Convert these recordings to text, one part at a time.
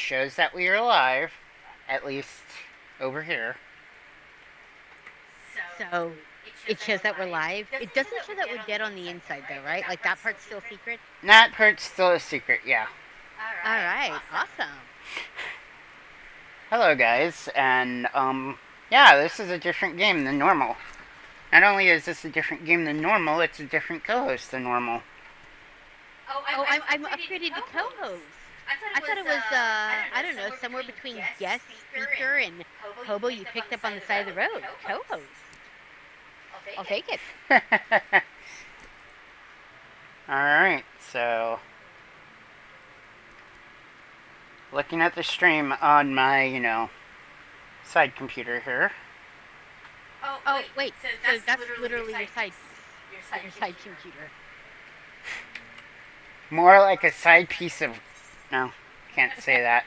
shows that we are live, at least over here. So it shows that we're live. It doesn't show that we're dead on the inside, though, right? Like, that part's still secret? That part's still a secret, yeah. All right, awesome. Hello, guys, and, yeah, this is a different game than normal. Not only is this a different game than normal, it's a different co-host than normal. I'm upgraded to co-host. I thought it was, I don't know, somewhere between guest speaker and hobo you picked up on the side of the road. Co-host. I'll take it. Alright, so... looking at the stream on my, side computer here. Oh, wait, so that's literally your side computer. More like a side piece of... no, can't say that.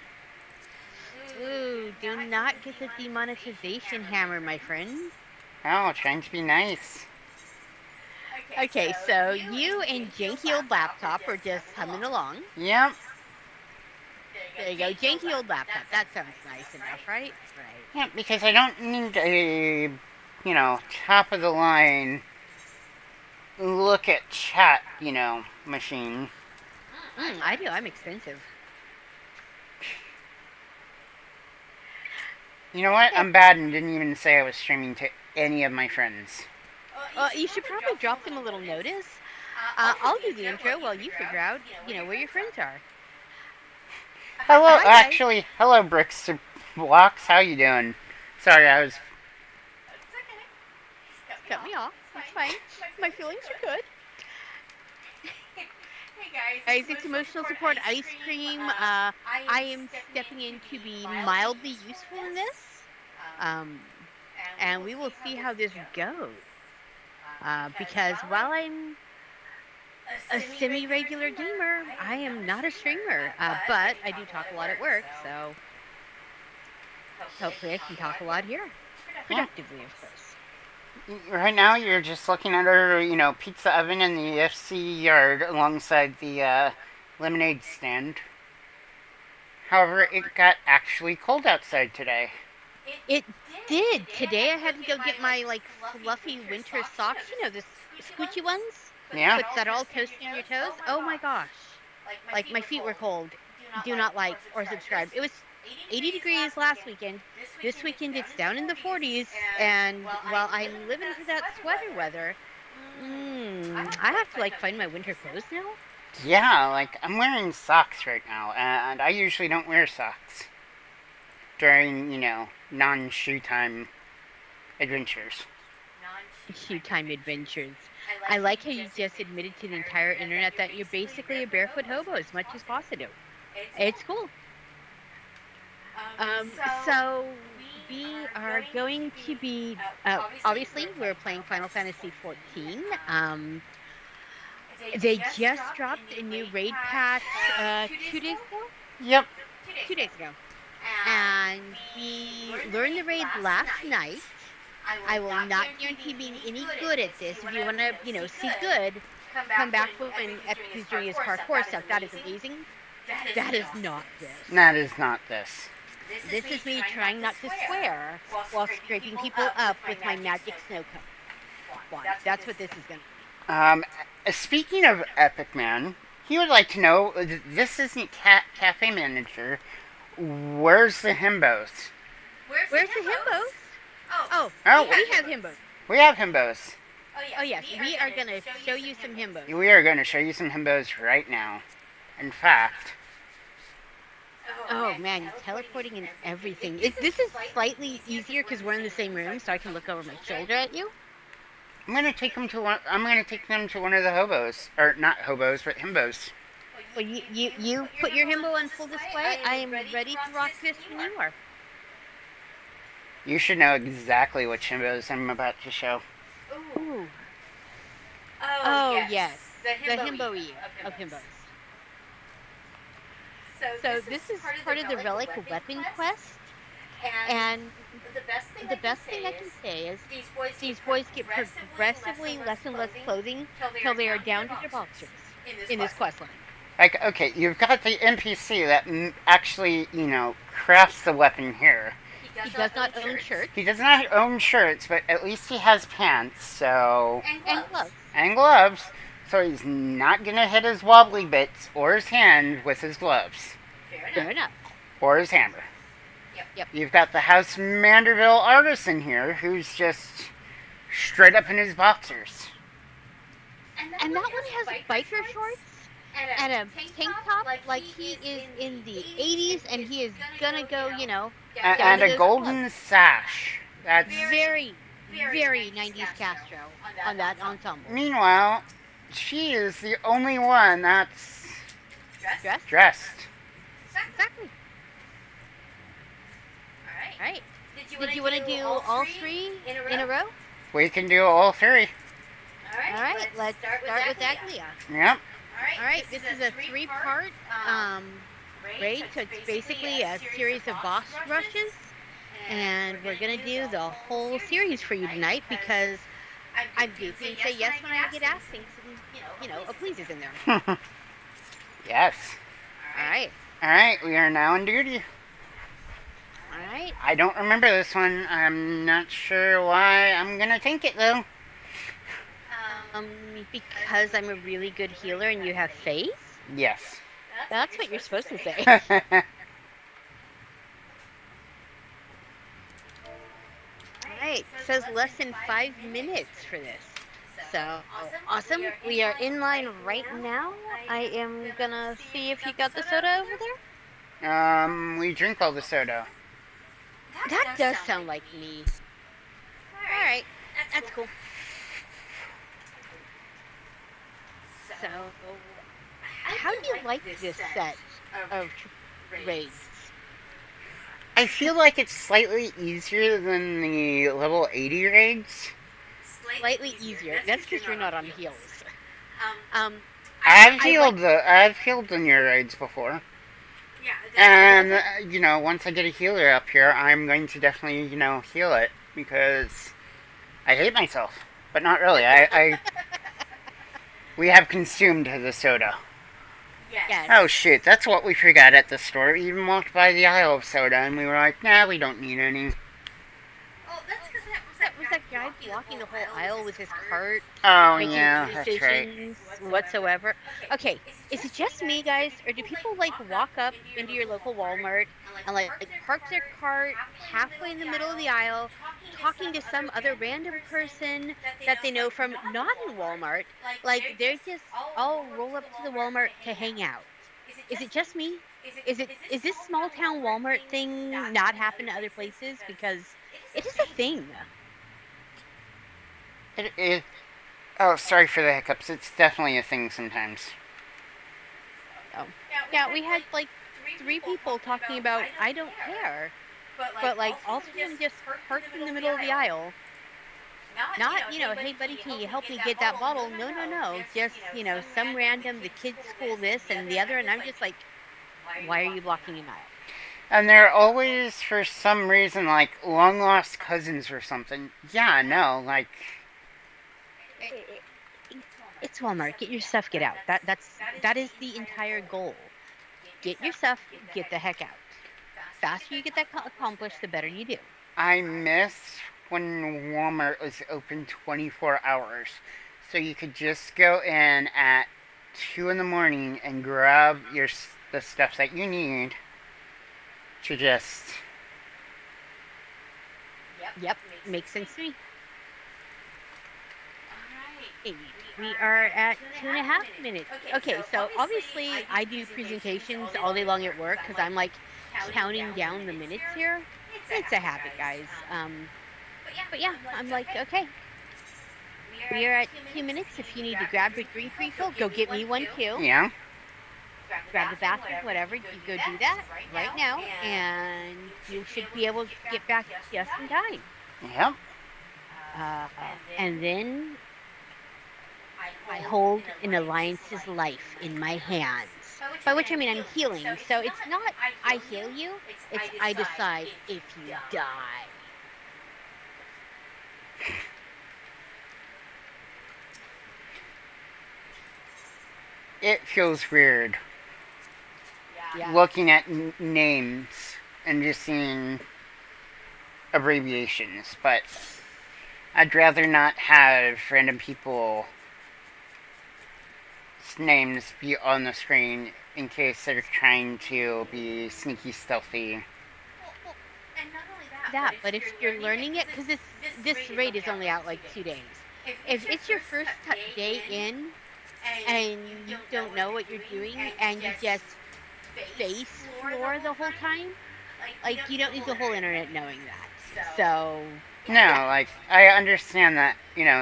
Ooh, do not get the demonetization hammer, my friend. Oh, trying to be nice. Okay, so you and janky old laptop are just humming along. Yep. There you go, janky old laptop. That sounds nice enough, right? Right. Yeah, because I don't need a, top of the line look at chat, machine. I do. I'm expensive. You know what? I'm bad and didn't even say I was streaming to any of my friends. You should probably drop them a little notice. I'll do the intro while you figure out, where your friends are. Hello, actually, hello, Bricks to Blocks. How you doing? Sorry, I was... Cut me off. It's fine. My feelings are good. Hey guys, it's Emotional Support Ice Cream. I am stepping in to be mildly useful in this. And we will see how this goes. Because while I'm a semi-regular gamer, I am not a streamer. But I do talk a lot at work, so hopefully I can talk a lot here. Productively, of course. Right now, you're just looking at our, pizza oven in the FC yard alongside the lemonade stand. However, it got actually cold outside today. It did. Today I had to go get my, fluffy winter socks. The squishy ones? Yeah. With that all toasty on your toes? Oh my gosh. My feet were cold. Do not like or subscribe. It was 80 degrees last weekend. This weekend it's down in the 40s, and while I'm living for that sweater weather, I have to find my winter clothes now. Yeah, I'm wearing socks right now, and I usually don't wear socks during, non-shoe time adventures. Shoe time adventures. I like how you just admitted to the entire internet that you're basically a barefoot hobo as much as possible. It's cool. So we are going to be, obviously, we're playing Final Fantasy XIV. They just dropped a new raid patch 2 days ago? Yep. 2 days ago. And we learned the raid last night. I will not guarantee being any good at this. If you want to, see good, come back when Epic is doing his parkour stuff. That is amazing. That is not this. That is not this. This is me trying not to swear while scraping people up with my magic snow cone. That's what this is going to be. Speaking of Epic Man, he would like to know, this isn't Cafe Manager, where's the himbos? Where's the himbos? Oh, we have himbos. We have himbos. Oh yes, we are going to show you some himbos. We are going to show you some himbos right now. In fact... Oh man, you're teleporting and everything. This is slightly easier because we're in the same room, so I can look over my shoulder at you. I'm gonna take them to one of the hobos, or not hobos, but himbos. Well, you put your himbo on full display. I am ready to rock this when you are. You should know exactly which himbos I'm about to show. Ooh. Oh yes, the himbo of himbos. So this is part of the Relic Weapon quest, and the best thing I can say is these boys get progressively less and less clothing till they are down to their boxers in this quest line. Like, okay, you've got the NPC that actually, crafts the weapon here. He does not own shirts He does not own shirts, but at least he has pants, so. and gloves. And gloves, so he's not gonna hit his wobbly bits or his hand with his gloves. Fair enough. Or his hammer. Yep. You've got the House Manderville artisan here who's just straight up in his boxers. And that one has biker shorts and a tank top like he is in the 80s and he is gonna go, And a golden sash. That's very, very 90s Castro on that ensemble. Meanwhile, she is the only one that's dressed. Exactly. All right. Did you want to do all three in a row? We can do all three. All right. Let's start with Aglia. Yep. All right. This is a 3-part raid, so it's basically a series of boss rushes, and we're gonna do the whole series for you tonight because I'm goofy and say yes when I get asked things, and a please is in there. Yes. All right. All right. We are now on duty. All right. I don't remember this one. I'm not sure why. I'm gonna take it though. Because I'm a really good healer and you have faith? Yes. That's what you're supposed to say. Alright, it says less than 5 minutes for this. So, awesome. We are in line right now. I am gonna see if you got the soda over there. We drink all the soda. That does sound like me. Alright, that's cool. So, how do you like this set of raids? I feel like it's slightly easier than the level 80 raids. Slightly easier. That's because you're not on heals. I've healed in your raids before. And, once I get a healer up here, I'm going to definitely, heal it. Because I hate myself. But not really. We have consumed the soda. Yes. Oh shoot, that's what we forgot at the store. We even walked by the aisle of soda and we were like, nah, we don't need any. That was that guy blocking the whole aisle with his cart. Oh making yeah, no that's right. decisions whatsoever. Okay, is it just me, guys, or do people walk up into your local Walmart and park their cart halfway in the middle of the aisle, talking to some other random person that they know from not in Walmart? Like they're just all roll up to the Walmart to hang out. Is it just me? Is this small town Walmart thing not happen to other places? Because it is a thing. It is. Oh, sorry for the hiccups. It's definitely a thing sometimes. Oh. Yeah, we had 3 people talking about I don't care. But all of them just parked in the middle of the aisle. Not, hey buddy, can you help me get that bottle? No. Just, some random, the kids school this and the other, and I'm just like, why are you blocking an aisle? And they're always, for some reason, long lost cousins or something. Yeah, no, It's Walmart. Get your stuff, get out. That is the entire goal. Get your stuff, get the heck out. Faster you get that accomplished, the better you do. I miss when Walmart was open 24 hours. So you could just go in at 2 in the morning and grab the stuff that you need to just... Yep, makes sense to me. We are at 2.5 minutes. Okay, so obviously I do presentations all day long at work because I'm counting down the minutes here. It's a habit, guys. But yeah, I'm okay. We are at 2 minutes. If you need to grab your drink refill, go get me one too. Yeah. Grab the bathroom, whatever. You go do that right now, and you should be able to get back just in time. Yep. And then I hold an alliance's life in my hands. By which I mean I'm healing. So it's not I heal you, it's I decide if you die. It feels weird Yeah. looking at names and just seeing abbreviations, but I'd rather not have random people's names be on the screen in case they're trying to be sneaky, stealthy. Well, that, but if you're learning it, because this raid is only out like 2 days. If it's your first day in and you don't know what you're doing and you just face floor the whole time, like you don't need the whole internet knowing that. So yeah. No, like, I understand that,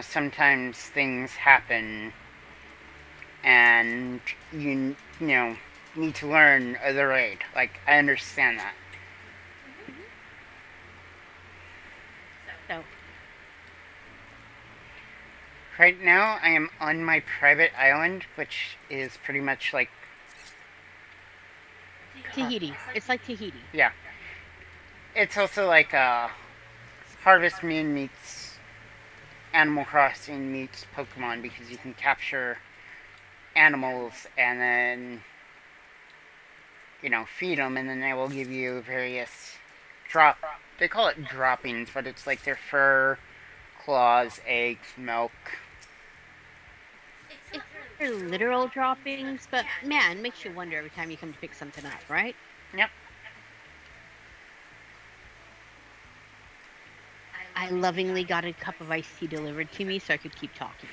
sometimes things happen and need to learn the raid. Like, I understand that. Mm-hmm. So Right now, I am on my private island, which is pretty much like. Tahiti. It's like Tahiti. Yeah. It's also like Harvest Moon meets Animal Crossing meets Pokemon because you can capture animals and then, feed them, and then they will give you various drop. They call it droppings, but it's like their fur, claws, eggs, milk. It's not literal droppings, but man, makes you wonder every time you come to pick something up, right? Yep. I lovingly got a cup of iced tea delivered to me so I could keep talking.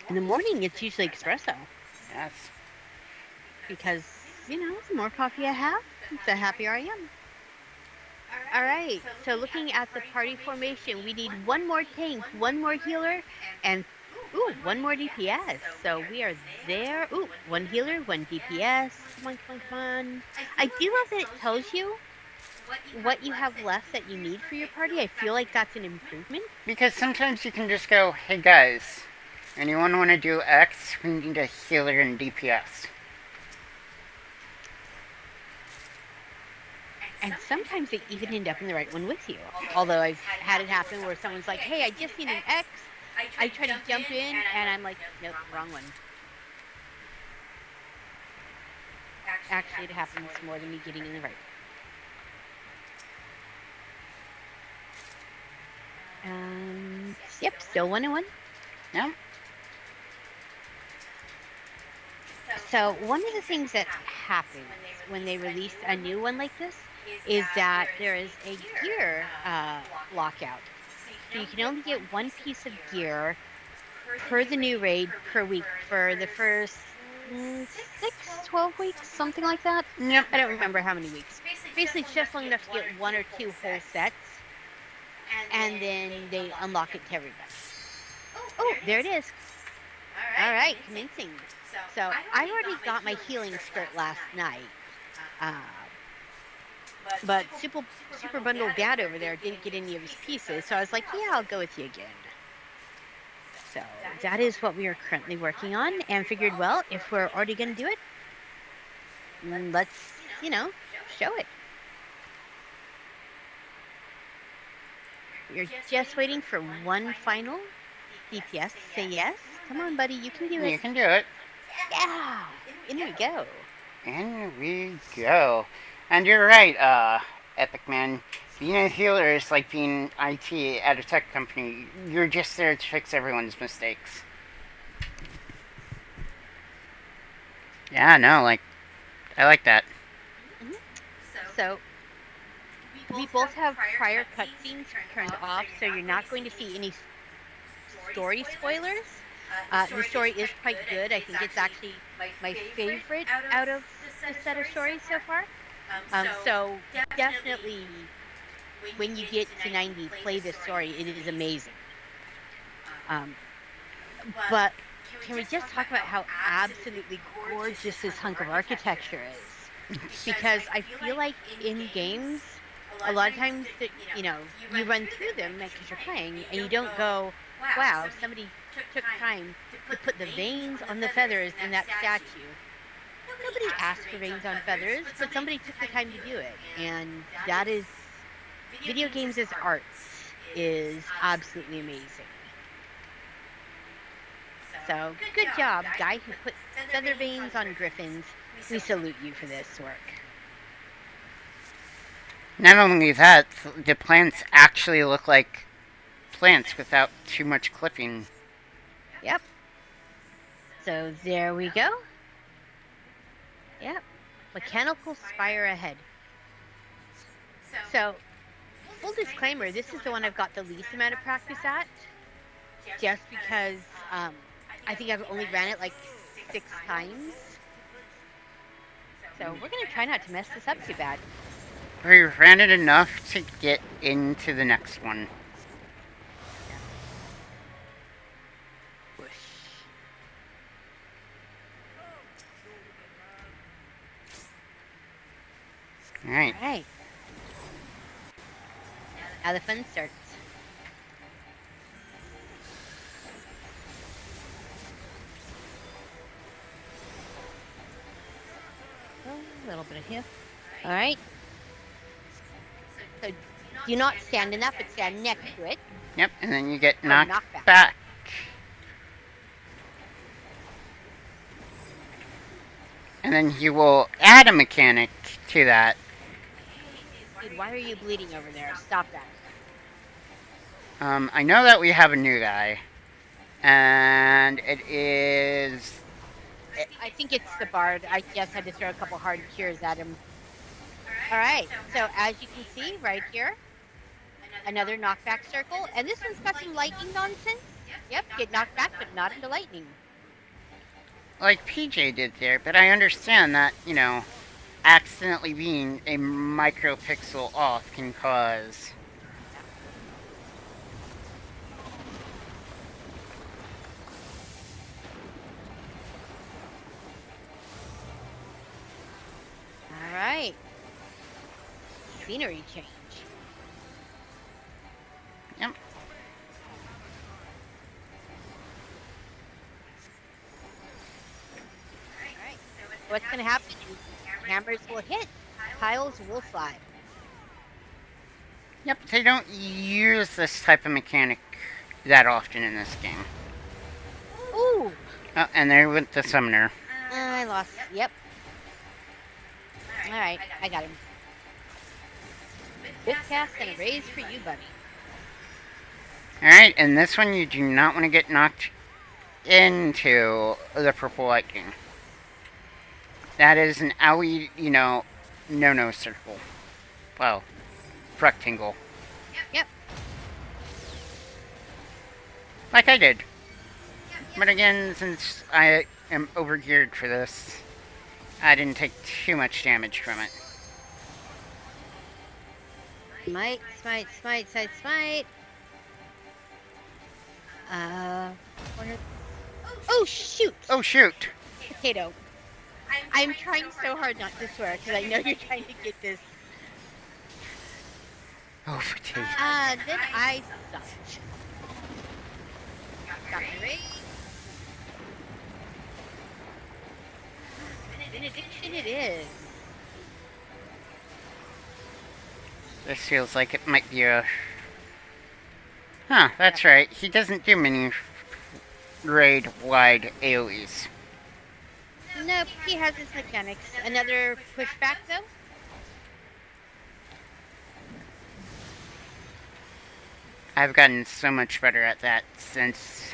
In the morning, it's usually espresso. Yes. Because, the more coffee I have, the happier I am. All right, so looking at the party formation, we need one more tank, one more healer, and one more DPS. So we are there. Ooh, one healer, one DPS. Come on, come on, come on. I do love that it tells you what you have left that you need for your party. I feel like that's an improvement. Because sometimes you can just go, hey guys, anyone want to do X? We need a healer and DPS. And sometimes they even end up in the right one with you. Although I've had it happen where someone's like, hey, I just need an X. I try to jump in and I'm like, nope, wrong one. Actually, it happens more than me getting in the right. Yep, still 1-1. Yeah. So one of the things that happens when they release a new one like this is that there is a gear lockout. So you can only get one piece of gear per the new raid per week for the first 12 weeks, something like that. Yep. I don't remember how many weeks. Basically, it's just long enough to get 1 or 2 whole sets, and then they unlock it to everybody. Oh, there it is. All right, commencing. So I already got my healing skirt last night. But Super Bundle Dad over there didn't get any of his pieces, so I was like, yeah, I'll go with you again. So that is what we are currently working on, and figured, well, if we're already going to do it, let's, show it. We're just waiting for one final DPS to say yes. Come on, buddy, you can do it. You can do it. Yeah, in we go. In we go. And you're right, Epic Man. Being a healer is like being IT at a tech company. You're just there to fix everyone's mistakes. Yeah, no, I like that. Mm-hmm. So we both have prior cutscenes turned off, so you're not going to see any story spoilers. The story is quite good. I think it's actually my favorite out of the set of stories so far. So definitely, when you get to 90, play this story. It is amazing. But can we just talk about how absolutely gorgeous this hunk of architecture is? Because I feel like in games, a lot of times that you run through them because you're playing, and you don't go, wow, somebody took time to put the veins on the feathers in that statue. Nobody asked for veins on feathers, but somebody took the time to do it. And that is, video games as art is absolutely amazing. So good job, guy who put feather veins on griffins. We salute you for this work. Not only that, the plants actually look like plants without too much clipping. Yep. So there we go. Yep. Mechanical spire ahead. So, full disclaimer, this is the one I've got the least amount of practice at. Just because I think I've only ran it like 6 times. So we're going to try not to mess this up too bad. We ran it enough to get into the next one. Whoosh. Alright. Alright. Now the fun starts. A little bit of here. Alright. So do not stand in that, but stand next to it. Yep, and then you get knocked knockback. back. And then you will add a mechanic to that. Dude, why are you bleeding over there? Stop that. I know that we have a new guy. And it is... I think it's the bard. I just had to throw a couple hard cures at him. Alright, so as you can see right here, another knockback circle. And this one's got some lightning nonsense. Yep, get knocked back, but not into lightning. Like PJ did there, but I understand that, you know, accidentally being a micropixel off can cause... Alright. Scenery change. Yep. Alright. What's going to happen is hammers will hit, tiles will slide. Yep, they don't use this type of mechanic that often in this game. Ooh! Oh, and there went the summoner. I lost. Yep. Alright, I got him. Good cast and a raise for you, buddy. Alright, and this one you do not want to get knocked into the purple lightning. That is an owie, you know, no circle. Well, rectangle. Yep. Like I did. But again, since I am overgeared for this, I didn't take too much damage from it. Smite, smite, smite, smite, smite. Oh, shoot! Oh, shoot! Potato. I'm trying so hard not to swear, because I know you're trying to get this. Oh, potato. Then I sucked. Got the raise. Benediction it is. This feels like it might be a... Huh, that's right. He doesn't do many raid-wide AoEs. Nope, he has his mechanics. Another pushback, though? I've gotten so much better at that since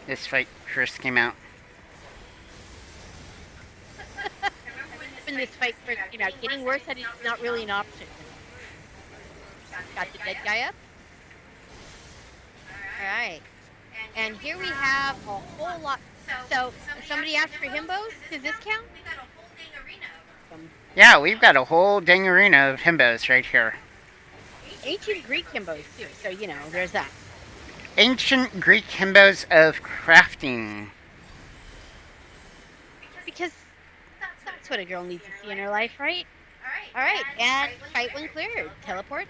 this fight first came out. When this fight first came out, getting worse at it's not really an option. Got the dead guy up. Alright. And here we have a whole lot. So, somebody asked for himbos. Does this count? Yeah, we've got a whole dang arena of himbos right here. Ancient Greek himbos, too. So, you know, there's that. Ancient Greek himbos of crafting. Because that's what a girl needs to see in her life, right? Alright, and fight when cleared. Teleport.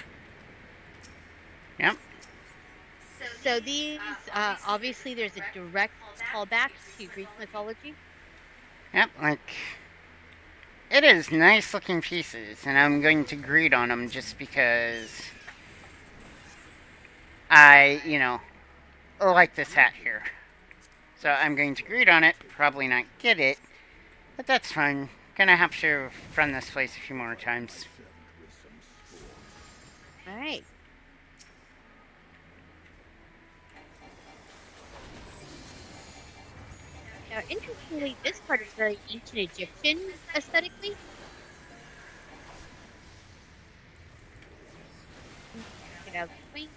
Yep. So these, obviously there's a direct callback to Greek mythology. Yep, like... It is nice looking pieces, and I'm going to greed on them just because... I, you know, like this hat here. So I'm going to greed on it, probably not get it, but that's fine. Gonna have to run this place a few more times. All right. Now, interestingly, this part is very ancient Egyptian aesthetically. Get out of the way.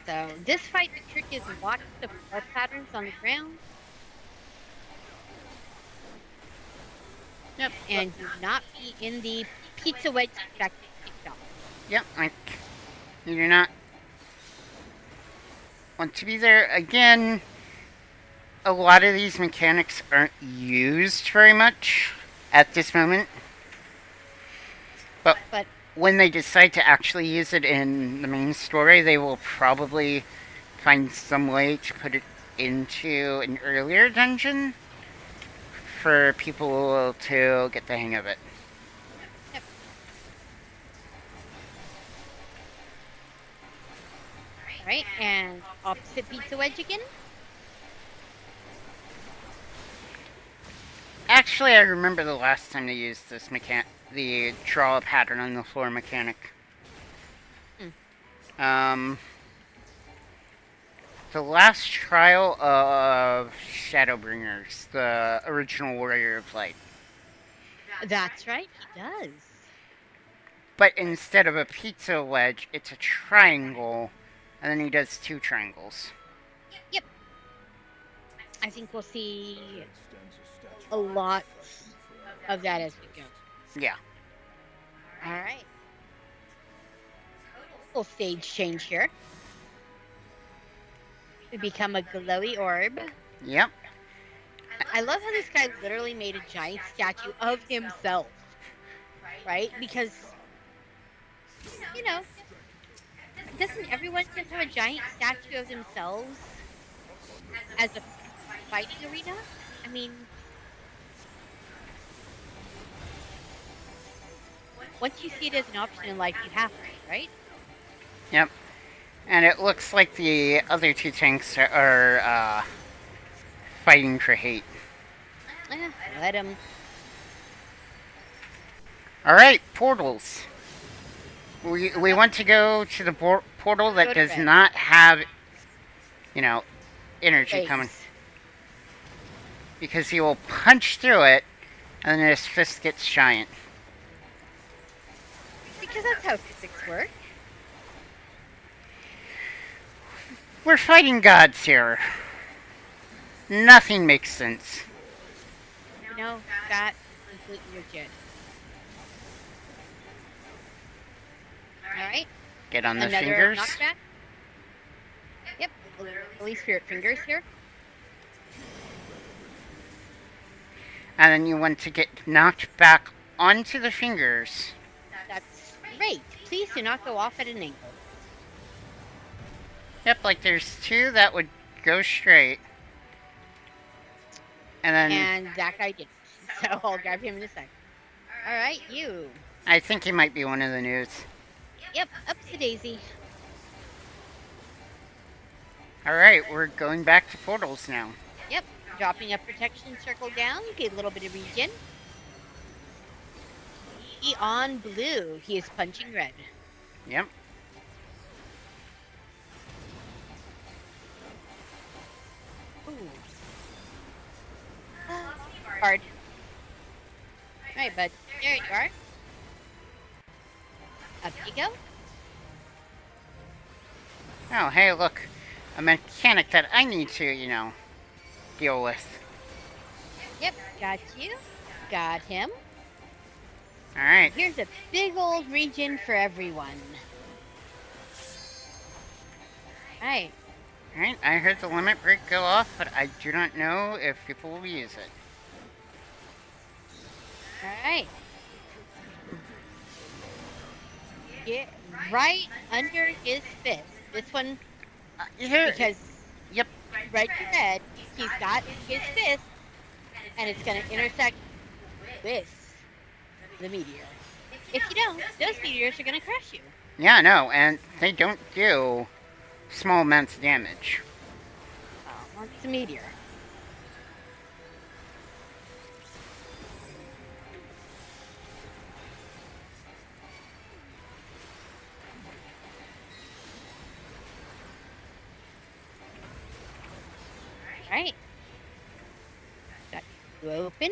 So this fight, the trick is watch the floor patterns on the ground. Yep. And do not be in the pizza wedge that gets kicked off. Yep, you do not want to be there. Again, a lot of these mechanics aren't used very much at this moment. But when they decide to actually use it in the main story, they will probably find some way to put it into an earlier dungeon for people to get the hang of it. Yep. Alright, and opposite pizza wedge again. Actually, I remember the last time they used this the draw a pattern on the floor mechanic. The last trial of Shadowbringers, the original Warrior of Light. That's right, he does. But instead of a pizza wedge, it's a triangle, and then he does 2 triangles. Yep. I think we'll see a lot of that as we go. Yeah. Alright. Little stage change here. We become a glowy orb. Yep. I love how this guy literally made a giant statue of himself. Right? Because, you know, doesn't everyone just have a giant statue of themselves as a fighting arena? I mean, once you see it as an option in life, you have to, right? Yep. And it looks like the other 2 tanks are fighting for hate. Let him. Alright, portals. We want to go to the portal that does not have, energy coming. Because he will punch through it, and then his fist gets giant. Because that's how physics work. We're fighting gods here. Nothing makes sense. No, that's completely legit. Alright. Get on the fingers. Knockback. Yep, literally spirit fingers here. And then you want to get knocked back onto the fingers. That's great. Please do not go off at an angle. Yep, like there's 2 that would go straight. And that guy didn't. So I'll grab him in a sec. Alright, you. I think he might be one of the news. Yep, up to Daisy. Alright, we're going back to portals now. Yep, dropping a protection circle down, get a little bit of regen. He on blue, he is punching red. Yep. Ooh. Hard. Alright, bud. There you are. Up you go. Oh, hey, look. A mechanic that I need to, deal with. Yep, got you. Got him. Alright. Here's a big old region for everyone. Alright. Alright, I heard the limit break go off, but I do not know if people will use it. Alright. Get right under his fist. This one, because yep, right to red, he's got his fist, and it's going to intersect with the meteor. If you don't, those meteors are gonna crush you. Yeah, no, and they don't do small amounts of damage. Well, it's a meteor. All right. Got you open.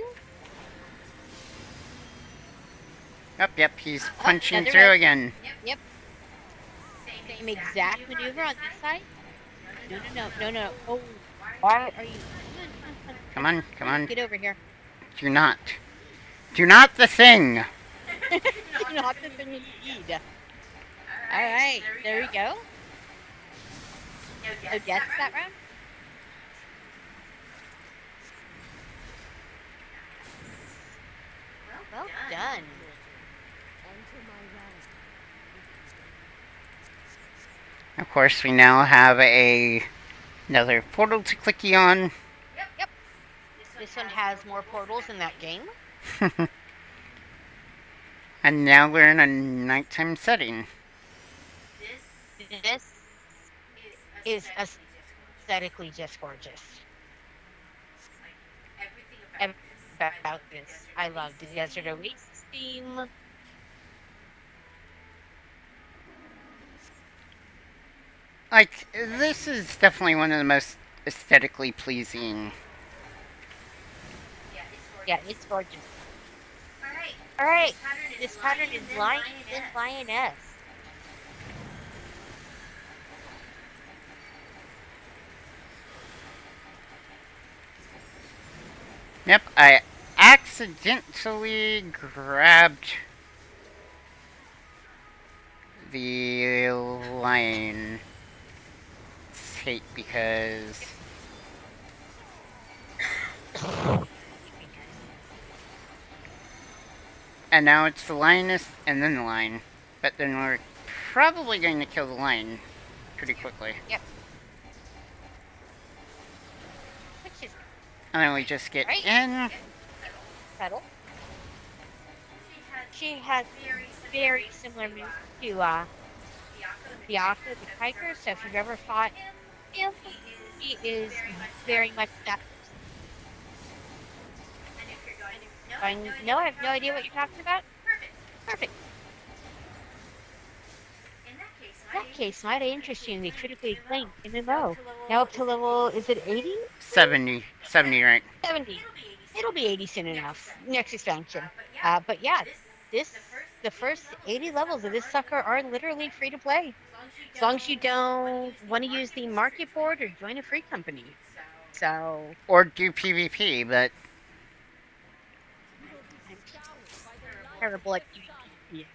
Yep, he's Oh, punching another through red. again. Yep. Same exact maneuver on this side. No. Oh, why are you? Come on, come on. Get over here. Do not. Do not the thing! Not the thing indeed. All right, there we go. No deaths that round. Well done. Of course, we now have another portal to clicky on. Yep. This one has more portals in that game. And now we're in a nighttime setting. This is aesthetically just gorgeous. Everything about this, I love the Desert Oasis theme. Like, this is definitely one of the most aesthetically pleasing. Yeah, it's gorgeous. All right, this pattern is Lion then Lioness. Yep, I accidentally grabbed the lion tape because... And now it's the lioness and then the lion. But then we're probably going to kill the lion pretty quickly. Yep. Which is And then we just get in. Petal. She has very similar moves to Biaka the tiger. So if you've ever fought him, he is very much that. I know I have no idea what you're talking about. Perfect. In that case, might I interest you in the critically acclaimed MMO? Now up to level, is it 80? 70, right? 70. It'll be 80 soon enough. Next expansion. But yeah, the first 80 levels of this sucker are literally free to play. As long as you don't want to use the market board or join a free company. So. Or do PvP, but. I'm terrible at PvP.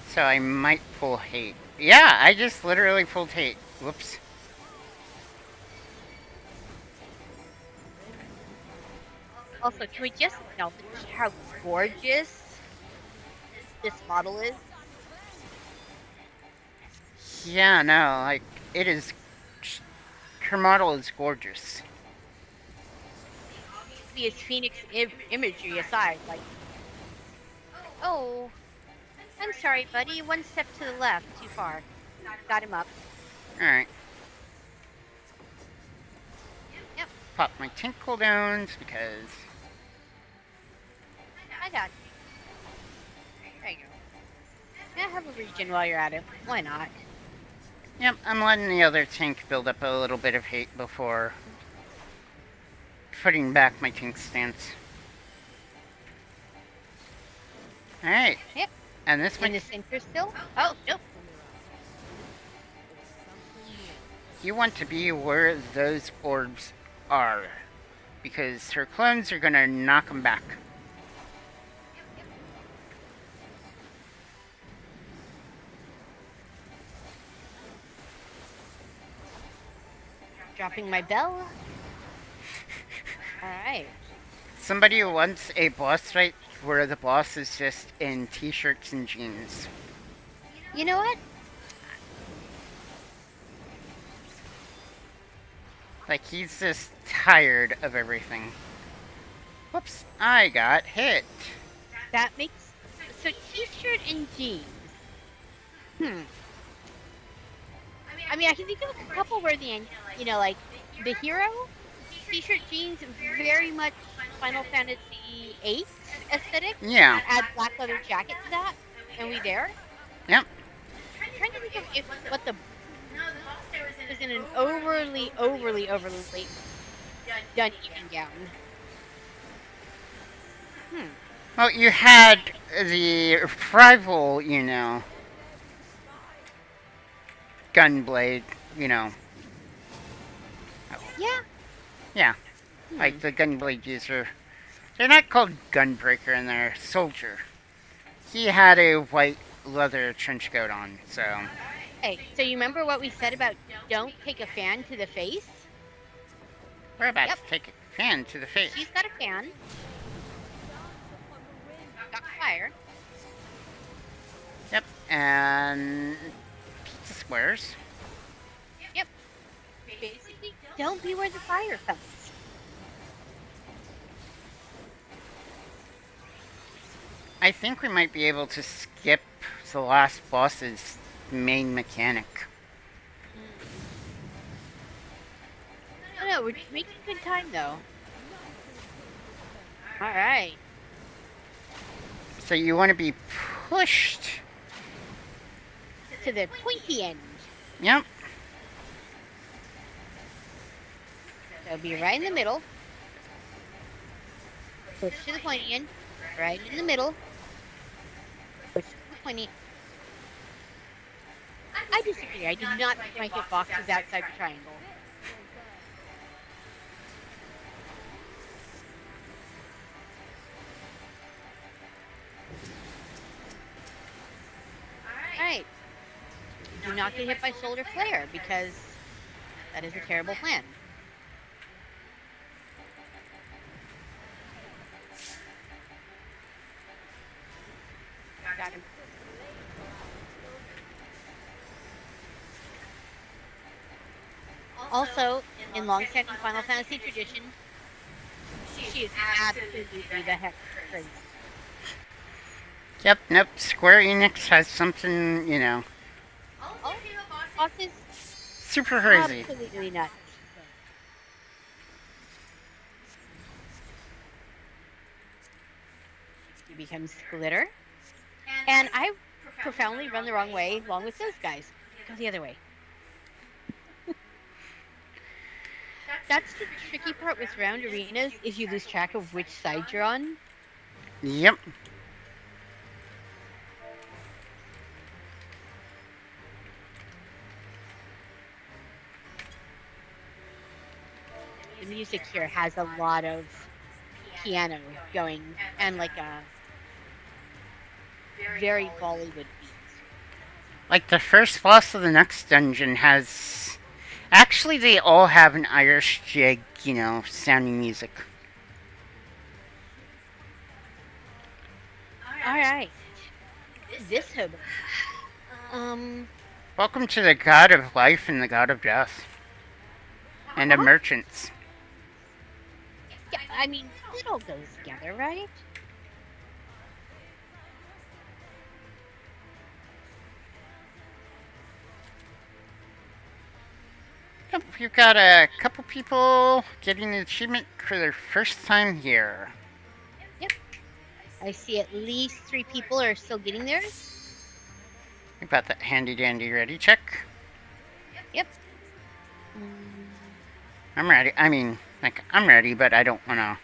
So I might pull hate. Yeah, I just literally pulled hate. Whoops. Also, can we just acknowledge how gorgeous this model is? Yeah, no, like, it is... Her model is gorgeous. Obvious Phoenix imagery aside, like... Oh, I'm sorry, buddy. One step to the left. Too far. Got him up. Alright. Yep. Pop my tank cooldowns because... I got you. There you go. Yeah, have a regen while you're at it. Why not? Yep, I'm letting the other tank build up a little bit of hate before putting back my tank stance. Alright. Yep. And this In the center still? Oh, nope. You want to be where those orbs are, because her clones are gonna knock them back. Dropping my bell. Alright. Somebody wants a boss fight where the boss is just in t-shirts and jeans. You know what? Like, he's just tired of everything. Whoops, I got hit. That makes so t-shirt and jeans. Hmm. I mean, I can think of a couple where like the hero t-shirt jeans, very much Final Fantasy VIII aesthetic. Yeah. Add black leather jacket to that, and we there. Yep. I'm trying to think of what the was in an overly done evening gown. Well, you had the rival, gunblade, you know. Yeah. Yeah, like the gunblade user. They're not called gunbreaker and they're soldier. He had a white leather trench coat on, so. Hey, so you remember what we said about don't take a fan to the face? We're about to take a fan to the face. She's got a fan. Got fire. Yep, and pizza squares. Yep. Basically, don't be where the fire comes. I think we might be able to skip the last boss's main mechanic. No, we're making good time though. Alright. So you want to be pushed To the pointy end. Yep. So be right in the middle. Push to the pointy end. Right in the middle. Push to the pointy. I disagree. I did not put my hitboxes outside the triangle. Alright. Do not get hit by shoulder flare because that is a terrible plan. Got him. Also, in long-standing Final Fantasy tradition, she is absolutely the heck crazy. Yep, nope. Square Enix has something, Oh, bosses super crazy. absolutely nuts. He becomes Glitter. And I profoundly run the wrong way along with those guys. Go the other way. That's the tricky part with round arenas, is you lose track of which side you're on. Yep. The music here has a lot of piano going and like a very Bollywood beat. Like the first boss of the next dungeon has. Actually, they all have an Irish jig, sounding music. Alright. This hobo. Welcome to the God of Life and the God of Death. And of Merchants. Yeah, I mean, it all goes together, right? Yep, you've got a couple people getting the achievement for their first time here. Yep. I see at least 3 people are still getting theirs. You've got that handy dandy ready check. Yep. I'm ready. I mean, I'm ready, but I don't want to.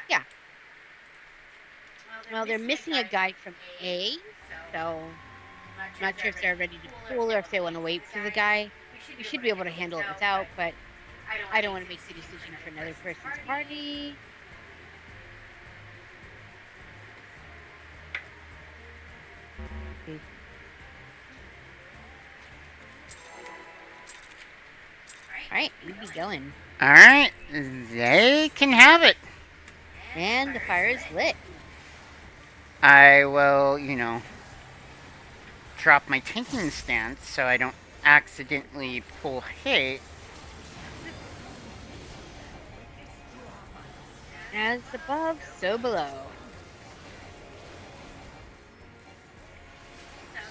Yeah. Well, they're missing a guy from A, so I'm not sure if they're ready to pull or if they want to wait for the guy. We should be able to handle it without, but I don't want to make the decision for another person's party. Alright, we'd be going. Alright, they can have it. And the fire is lit. I will, drop my tanking stance so I don't accidentally pull hate. As above, so below.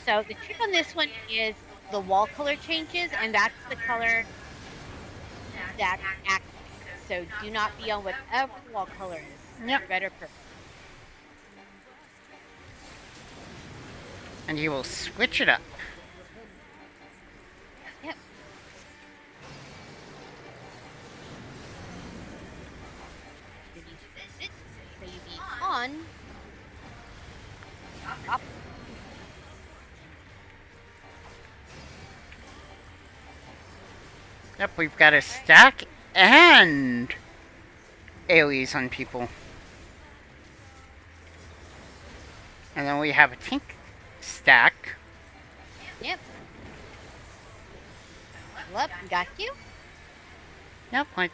So the trick on this one is the wall color changes, and that's the color that's active. So do not be on whatever the wall color is, Yep. red or purple. And you will switch it up. Yep. You need to visit, so you be on. Up. Yep, we've got a stack and AoEs on people. And then we have a tank stack. Yep. Level up, got you. Yep, like...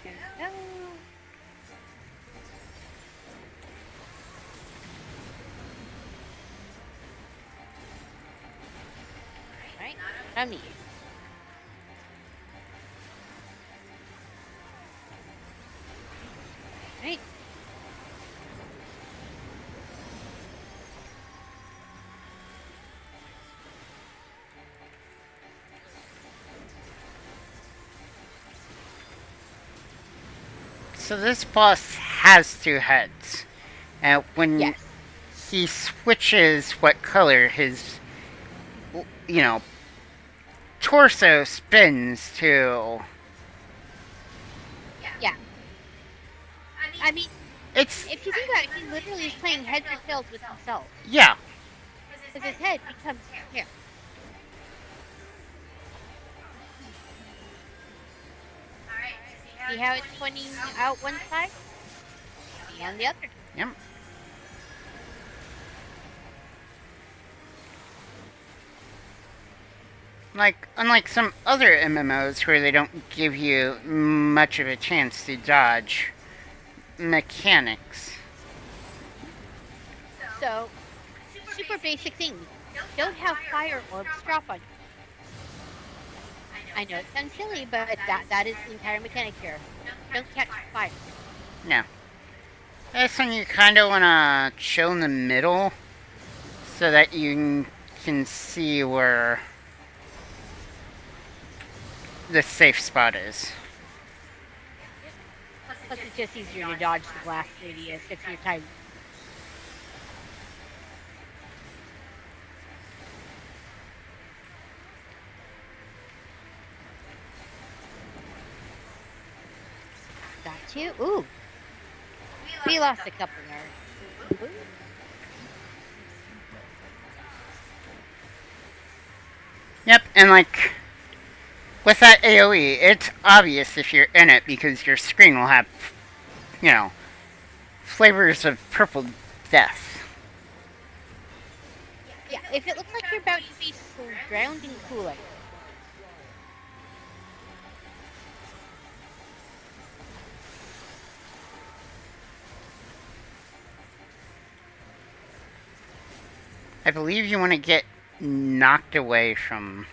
There we go. Right, not on me. Right. So this boss has two heads. And when Yes. he switches what color his, you know, torso spins to... Yeah. I mean, It's... if you think about it, he literally is playing heads or tails with himself. Yeah. Because his head becomes hair. See how it's pointing out one side? See on the other. Yep. Like, unlike some other MMOs where they don't give you much of a chance to dodge mechanics. So, super basic thing. Don't have fire orbs drop on you. I know it sounds silly, but that is the entire mechanic here. Don't catch fire. No. This one you kind of want to chill in the middle so that you can see where the safe spot is. Plus, it's just easier to dodge the blast radius if you're tired. Got you. Ooh. We lost a couple there. Ooh. Yep, and like with that AoE, it's obvious if you're in it because your screen will have, you know, flavors of purple death. Yeah, if it looks like you're about to be drowned in Kool-Aid. I believe you want to get knocked away from...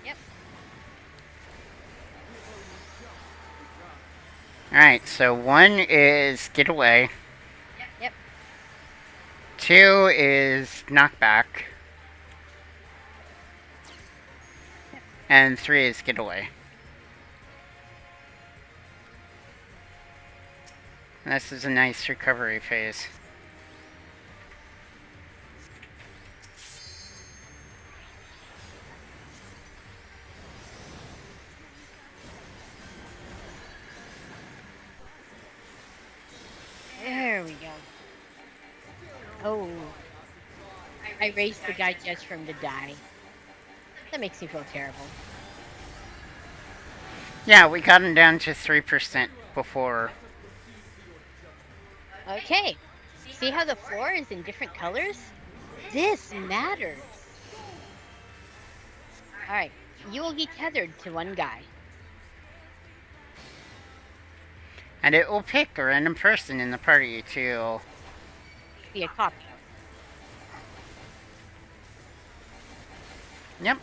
Yep. Alright, so 1 is get away. Yep. 2 is knock back. Yep. And 3 is get away. And this is a nice recovery phase. There we go. Oh. I raised the guy just for him to die. That makes me feel terrible. Yeah, we got him down to 3% before. Okay. See how the floor is in different colors? This matters. Alright. You will be tethered to one guy. And it will pick a random person in the party to... Be a copy. Yep.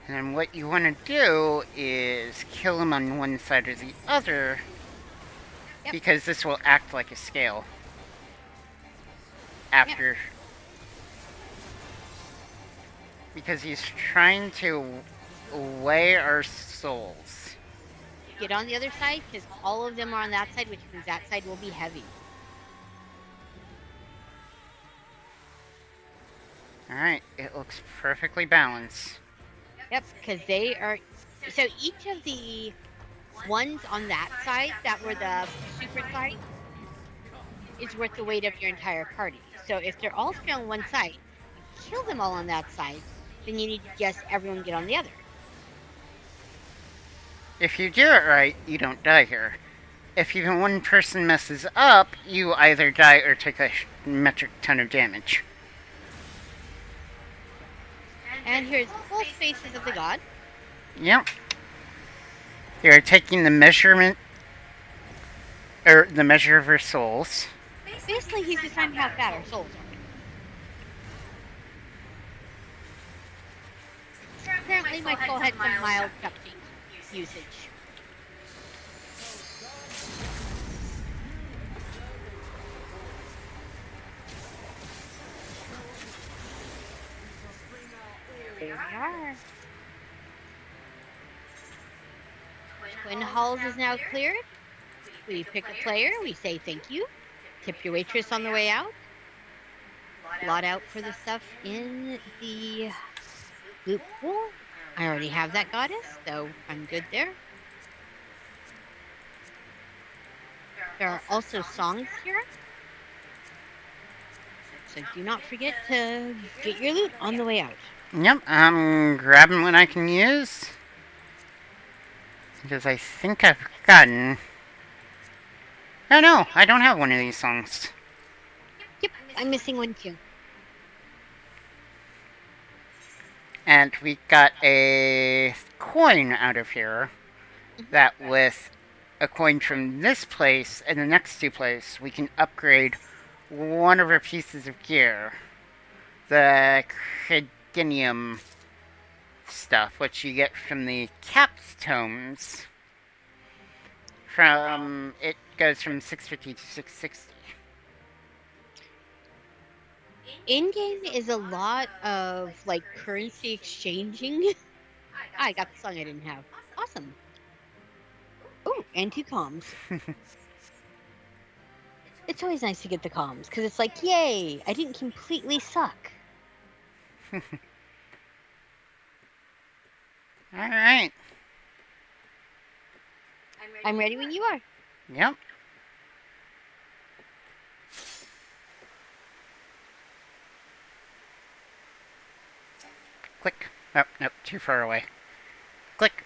And what you want to do is kill them on one side or the other, Yep. because this will act like a scale after. Yep. Because he's trying to weigh our souls. Get on the other side, because all of them are on that side, which means that side will be heavy. Alright, it looks perfectly balanced. Yep, because they are... So each of the ones on that side that were the super side is worth the weight of your entire party. So if they're all straight on one side, you kill them all on that side, then you need to just everyone get on the other. If you do it right, you don't die here. If even one person messes up, you either die or take a metric ton of damage. And here's both faces of the god. Yep. They're taking the measurement, or the measure of our souls. Basically, he's just trying how fat our souls are. Apparently, my soul had some mild cupcake usage. There we are. Twin Halls is now cleared. We pick a player, we say thank you, tip your waitress on the way out, blot out for the stuff in the loot pool. I already have that goddess, so I'm good there. There are also songs here, so do not forget to get your loot on the way out. Yep, I'm grabbing what I can use, because I think I've gotten... Oh no, I don't have one of these songs. Yep, I'm missing one too. And we got a coin out of here, that with a coin from this place and the next two places, we can upgrade one of our pieces of gear. The Credinium stuff, which you get from the capstones. It goes from 650 to 660. In-game is a lot of, like, currency exchanging. I got the song I didn't have. Awesome. Oh, and 2 comms. It's always nice to get the comms, because it's like, yay, I didn't completely suck. Alright. I'm ready when you are. Yep. Click. Oh, nope, too far away. Click.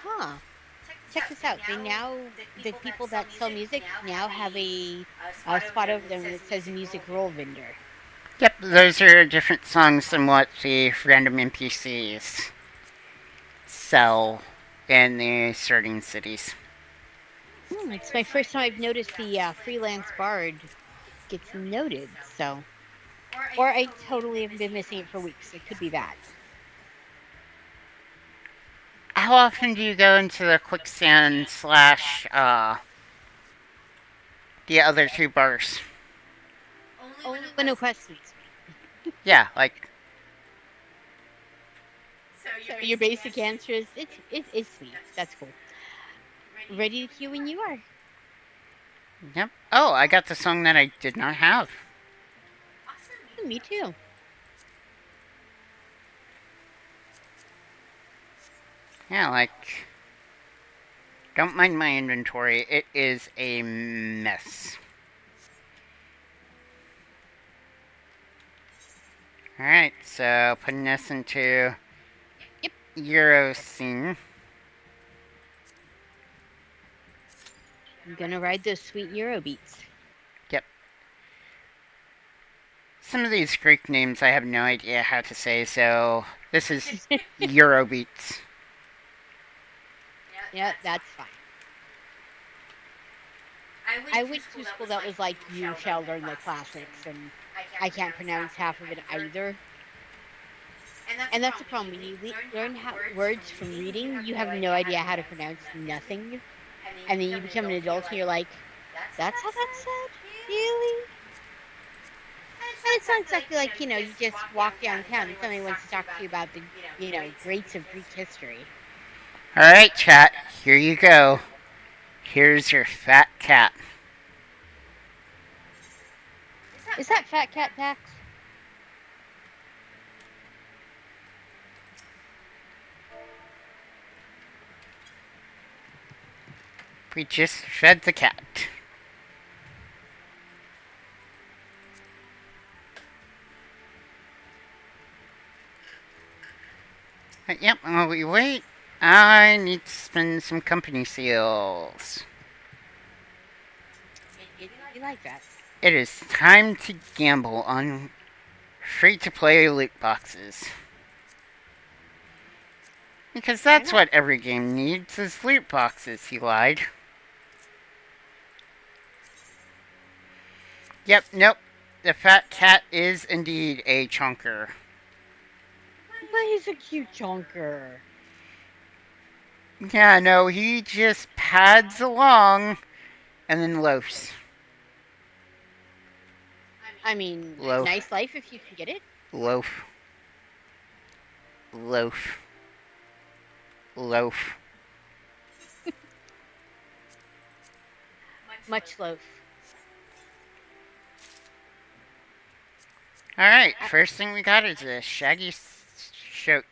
Huh. Check this out. The people that sell music now have a spot over them that says music roll vendor. Yep, those are different songs than what the random NPCs sell in the starting cities. It's my first time I've noticed the freelance bard gets noted, so... Or I totally have been missing it for weeks. It could be that. How often do you go into the quicksand / the other 2 bars? Only when a quest meets me. Yeah, like... So your basic answer is, it's sweet. That's cool. Ready to queue when you are. Yep. Oh, I got the song that I did not have. Me too. Yeah, like... Don't mind my inventory. It is a mess. Alright, so putting this into... Yep. Eorzea. I'm gonna ride those sweet Euro beats. Yep. Some of these Greek names I have no idea how to say, so this is Eurobeats. Yeah, that's fine. I went to a school that was like, you shall learn the classics, and I can't pronounce half of it either. And that's the problem. When you learn words from reading, you have no idea how to pronounce nothing. And then you become an adult and you're like, that's how that's said? Really? And it's not exactly like, you just walk downtown and somebody wants to talk to you about the, greats of Greek history. Alright, chat, here you go. Here's your fat cat. Is that fat cat tax? We just fed the cat. Yep, while we wait, I need to spend some company seals. You like that? It is time to gamble on free-to-play loot boxes. Because that's what every game needs, is loot boxes, he lied. Yep, nope. The fat cat is indeed a chunker. But he's a cute chunker. Yeah, no, he just pads along and then loafs. I mean, Loaf. nice life if you can get it. Loaf. Loaf. Loaf. Much loaf. Alright, first thing we got is a shaggy shoat.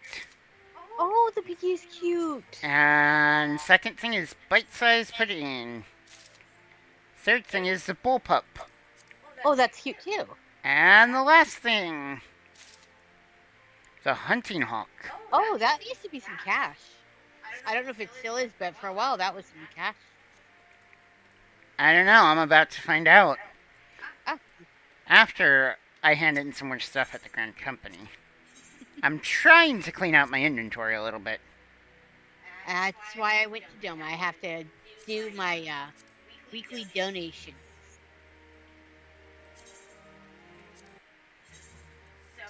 Oh, the piggy is cute. And second thing is bite-sized pudding. Third thing is the bullpup. Oh, that's cute too. And the last thing, the hunting hawk. Oh, that needs to be some cash. I don't know if it still is, but for a while that was some cash. I don't know, I'm about to find out. Oh. After I hand in some more stuff at the Grand Company. I'm trying to clean out my inventory a little bit. That's why I went to Doma. I have to do my weekly donations.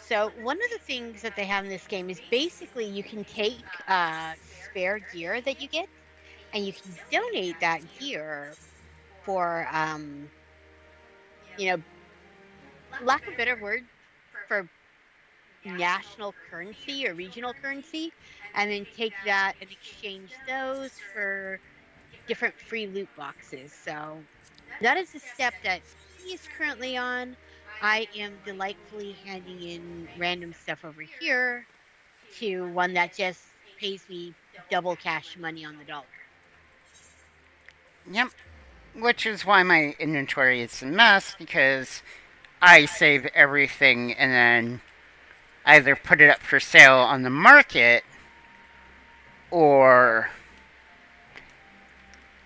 So one of the things that they have in this game is basically you can take spare gear that you get, and you can donate that gear for, lack of a better word, for national currency or regional currency, and then take that and exchange those for different free loot boxes. So that is the step that he is currently on. I am delightfully handing in random stuff over here to one that just pays me double cash money on the dollar. Yep. Which is why my inventory is a mess, because I save everything and then either put it up for sale on the market or,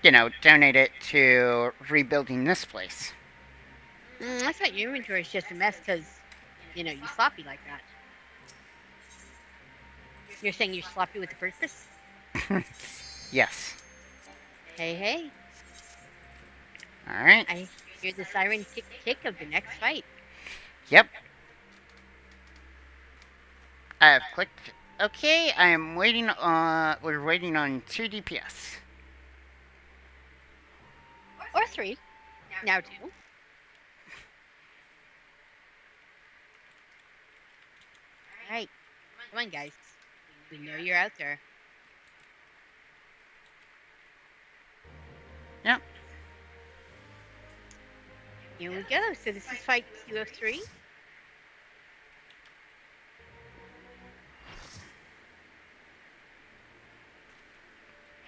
donate it to rebuilding this place. I thought your inventory is just a mess because, you sloppy like that. You're saying you're sloppy with the purpose? Yes. Hey. Alright. I hear the siren tick of the next fight. Yep. I have clicked. Okay, I am waiting on. We're waiting on 2 DPS. Or 3. Now 2. Alright. Come on, guys. We know you're out there. Yep. Here we go. So this is fight 2 of 3.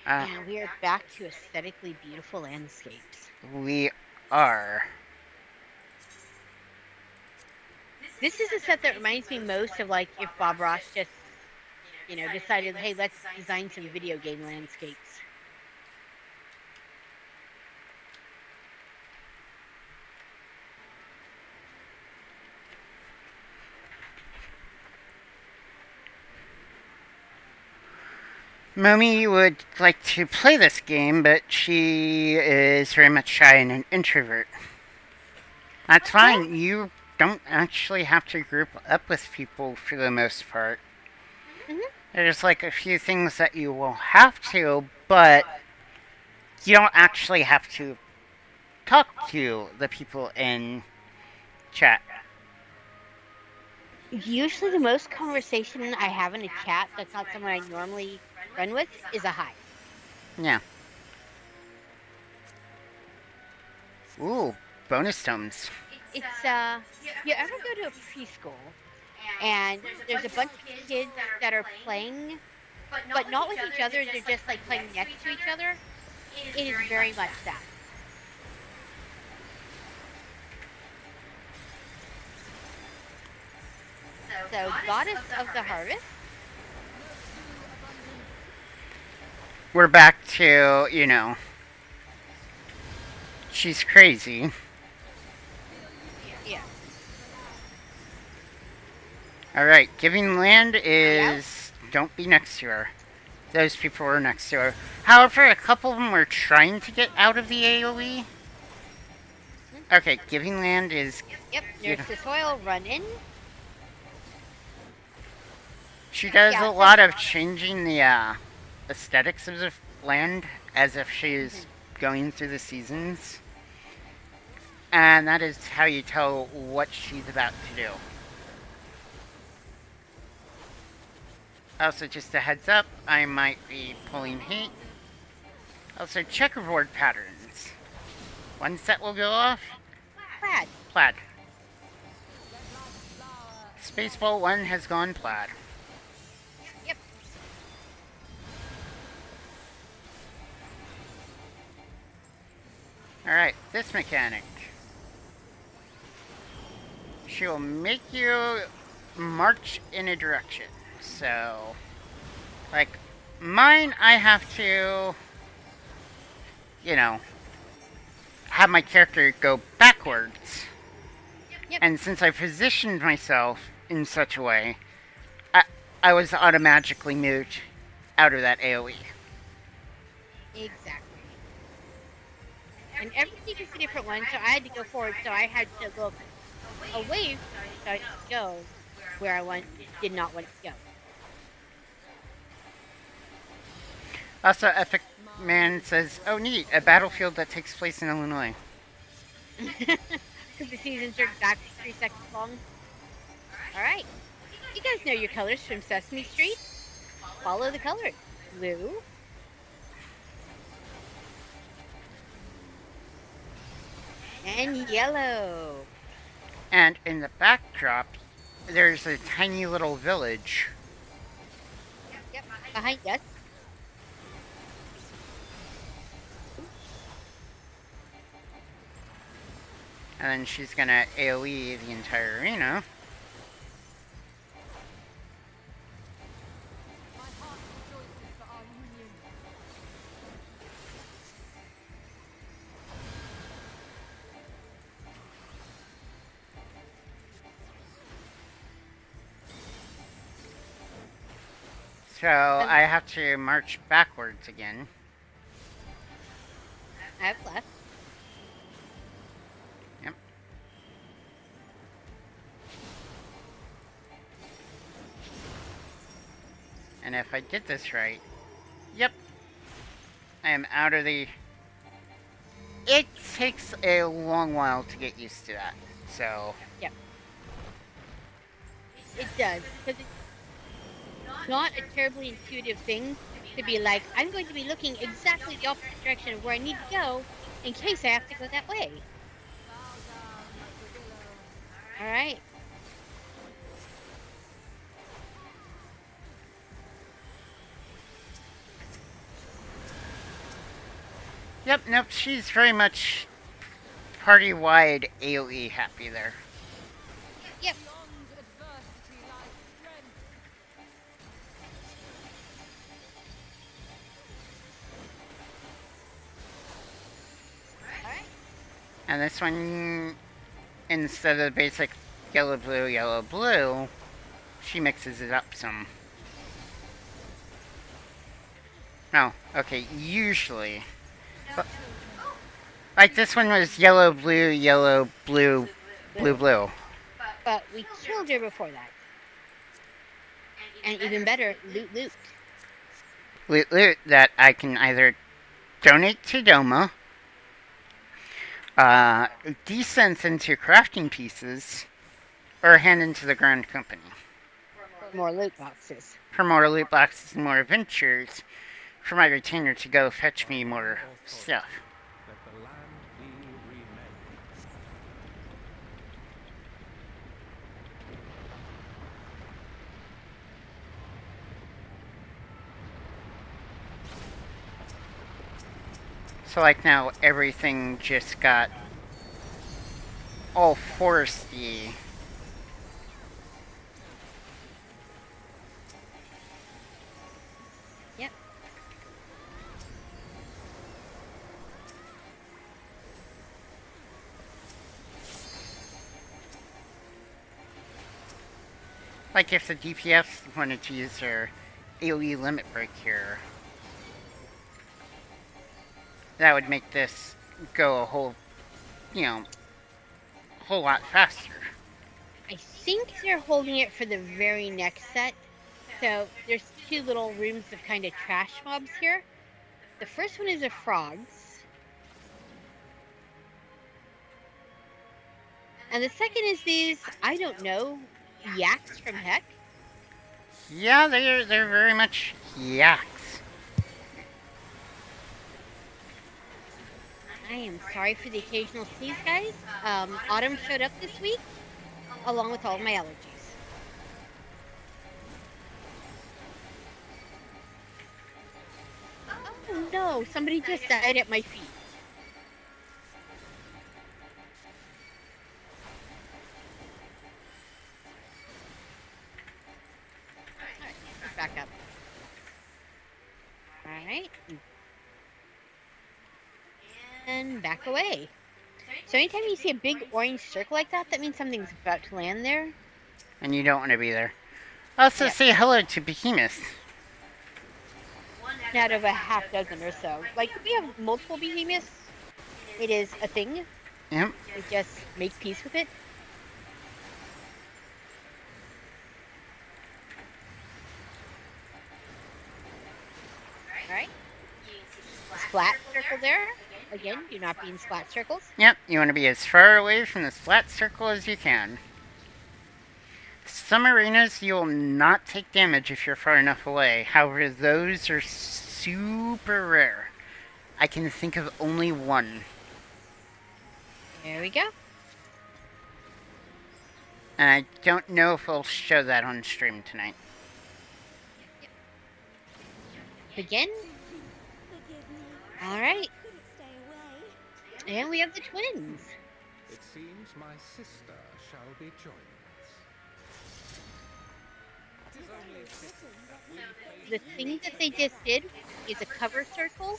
And we are back to aesthetically beautiful landscapes. We are. This is a set that reminds me most of, like, if Bob Ross just, decided, hey, let's design some video game landscapes. Momi would like to play this game, but she is very much shy and an introvert. That's Well, fine. You don't actually have to group up with people for the most part. mhm. There's like a few things that you will have to, but you don't actually have to talk to the people in chat. Usually the most conversation I have in a chat that's not someone I normally run with is a hi. Yeah. Ooh, bonus tomes. It's you ever go to a preschool and there's a bunch of kids that are playing but not with each other, they're just like playing next to each other? It is very much that. So, Goddess of the Harvest. We're back to, she's crazy. Yeah. Alright, giving land is. Don't be next to her. Those people were next to her. However, a couple of them were trying to get out of the AoE. Okay, giving land is. Yep, Nurse the Soil, run in. She does Yeah, a lot of changing the aesthetics of the land as if she is going through the seasons. And that is how you tell what she's about to do. Also, just a heads up, I might be pulling hate. Also, checkerboard patterns. One set will go off. Plaid. Plaid. Spaceball 1 has gone plaid. Yep. Alright, this mechanic. She will make you march in a direction. So, like, mine, I have to, have my character go backwards. Yep. And since I positioned myself in such a way, I was automatically moved out of that AoE. Exactly. And everything is a different one, so I had to go forward, so I had to look away so I could go where I did not want to go. Also, Epic Man says, oh neat, a battlefield that takes place in Illinois. Because the seasons are back 3 seconds long. Alright. You guys know your colors from Sesame Street. Follow the colors. Blue. And yellow. And in the backdrop, there's a tiny little village. Yep, behind us. And then she's gonna AoE the entire arena. So I have to march backwards again. I have left. Yep. And if I did this right, yep, I am out of the... It takes a long while to get used to that, so... Yep. It does, because it's not a terribly intuitive thing to be like, I'm going to be looking exactly the opposite direction of where I need to go in case I have to go that way. Alright. Yep, nope, she's very much party-wide AoE happy there. Yep. Alright. And this one, instead of the basic yellow, blue, she mixes it up some. No, okay, usually. Like this one was yellow, blue, blue. But we killed her before that. And even better, loot. Loot that I can either donate to Doma, uh, descent into crafting pieces, or hand into the Grand Company. For more loot boxes. For more loot boxes and more adventures, for my retainer to go fetch me more stuff. So like now everything just got all foresty. Yep. Like if the DPS wanted to use their AoE limit break here, that would make this go a whole, whole lot faster. I think they're holding it for the very next set. So there's two little rooms of kind of trash mobs here. The first one is the frogs. And the second is these, I don't know, yaks from heck. Yeah, they're very much yaks. I am sorry for the occasional sneeze, guys. Autumn showed up this week, along with all of my allergies. Oh no, somebody just died at my feet. Alright, let's back up. Alright. And back away. So anytime you see a big orange circle like that, that means something's about to land there. And you don't want to be there. Also, say hello to Behemoth. Out of a half dozen or so. Like, we have multiple behemoths. It is a thing. Yep. We just make peace with it. Alright. Splat circle there. Again, do not be in splat circles. Yep, you want to be as far away from the splat circle as you can. Some arenas you will not take damage if you're far enough away. However, those are super rare. I can think of only one. There we go. And I don't know if we'll show that on stream tonight. Again. Alright. And we have the twins. It seems my sister shall be joining us. The thing that they just did is a cover circle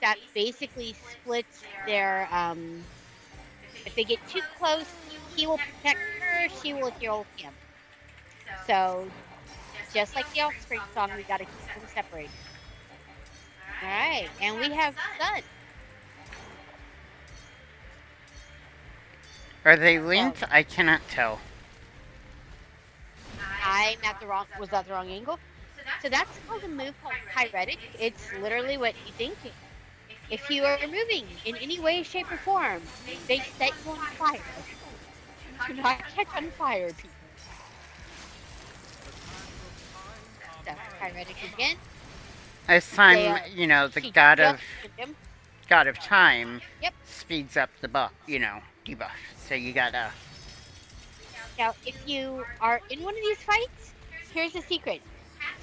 that basically splits their, if they get too close, he will protect her, she will heal him. So, just like the Offspring song, we gotta keep them separated. Alright, and we have Sun. Are they linked? I cannot tell. Was that the wrong angle? So that's called a move called Pyretic. It's literally what you think. If you are moving in any way, shape, or form, they set you on fire. Do not catch on fire, people. That's Pyretic again. This time, the god of time speeds up the debuff. So you gotta. Now, if you are in one of these fights, here's the secret.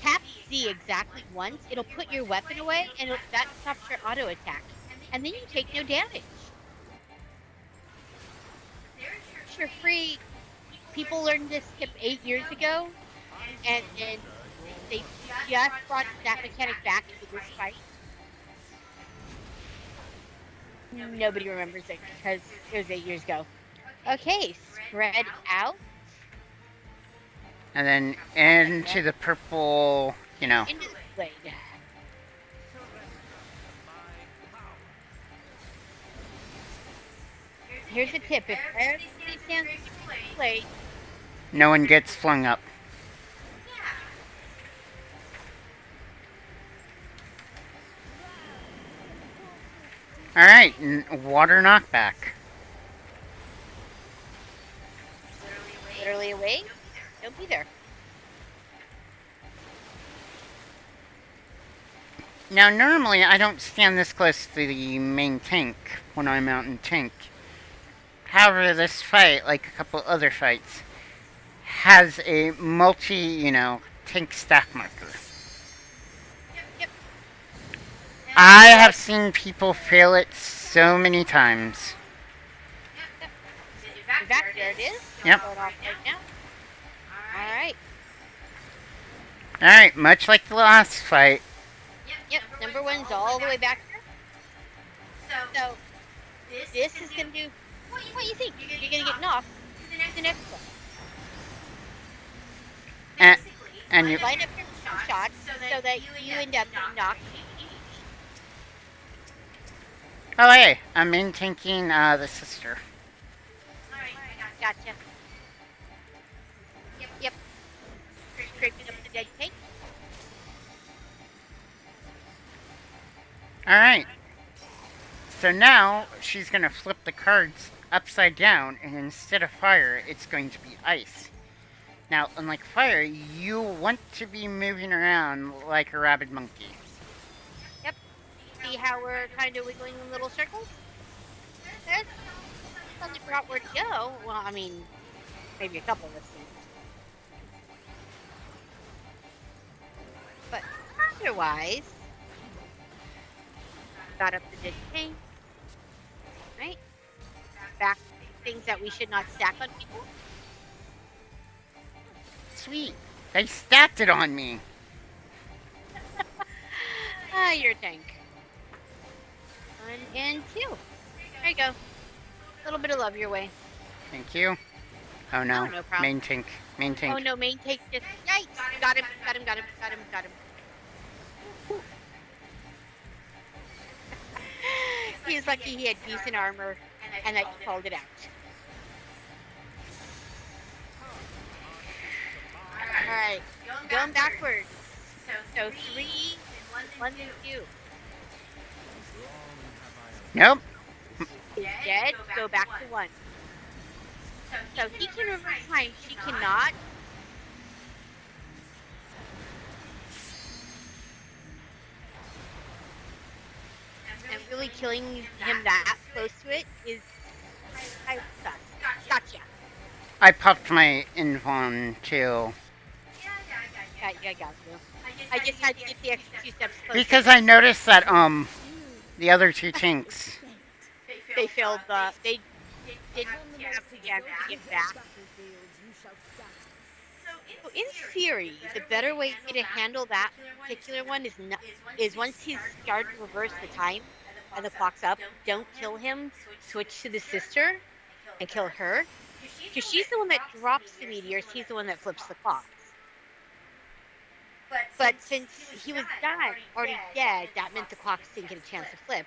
Tap Z exactly once, it'll put your weapon away, and that stops your auto attack. And then you take no damage. Sure, free. People learned this tip 8 years ago, and they just brought that mechanic back to this fight. Nobody remembers it because it was 8 years ago. Okay, spread out. And then into the purple, Into the blade. Here's a tip: if everybody stands play, No one gets flung up. Alright, water knockback. literally away. Don't be there. Now, normally I don't stand this close to the main tank when I'm out in tank. However, this fight, like a couple other fights, has a tank stack marker. Yep. I have seen people fail it so many times. In fact, there it is. Yep. Throw it off right now. All right. Alright, much like the last fight. Yep. Number one's all the way back here. So this is gonna do. What you think? You're gonna get knocked to the next one. And you. Line up your shots so that you end up getting knocked. Oh, hey, I'm in tanking the sister. Gotcha. Yep. Scraping up the dead tank. Alright. So now she's going to flip the cards upside down, and instead of fire, it's going to be ice. Now, unlike fire, you want to be moving around like a rabid monkey. Yep. See how we're kind of wiggling in little circles? There's something forgot where to go. Well, I mean, maybe a couple of us do. But otherwise, got up the dead tank. Right? Back things that we should not stack on people. Sweet. They stacked it on me. Your tank. 1 and 2. There you go. A little bit of love your way. Thank you. Oh no. Oh, no problem. Main tank. Main tank. Oh no, main tank just. Yikes! Got him. He's lucky he had decent armor and that you called it out. Alright, going backwards. So 3, 1 and 2. Nope. Is dead, go back to 1. So he can reverse time, she cannot. And really killing him that close to it is sus. Gotcha. I popped my invuln too. Yeah, got you. I just had to get the extra 2 steps closer. Because I noticed that the other 2 tanks. They failed they didn't have the chance to get back. So in theory, the better way to handle that particular one is once he's started to reverse the time and the clock's up, don't kill him, switch to the sister and kill her. Because she's the one that drops the meteors, he's the one that flips the clocks. But since he was already dead, that meant the clocks didn't get a chance to flip.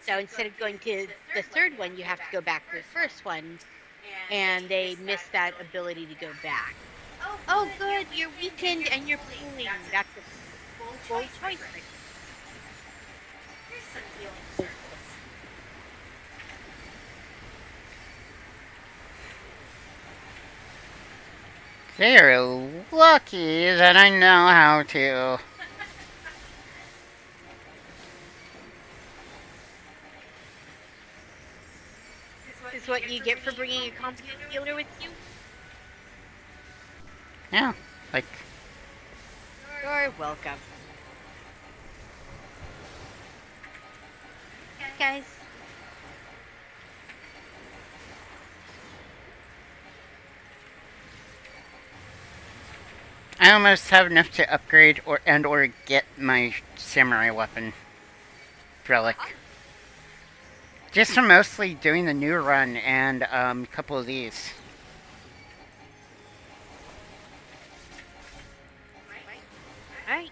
So instead of going to the third one, you have to go back to the first one, and they missed that ability to go back. Oh, good, you're weakened and you're pulling. That's a bold choice. They're lucky that I know how to. This is what you get for bringing a competent healer with you? Yeah, like. You're welcome. Guys. I almost have enough to upgrade or get my samurai weapon relic. Just from mostly doing the new run and a couple of these. Alright.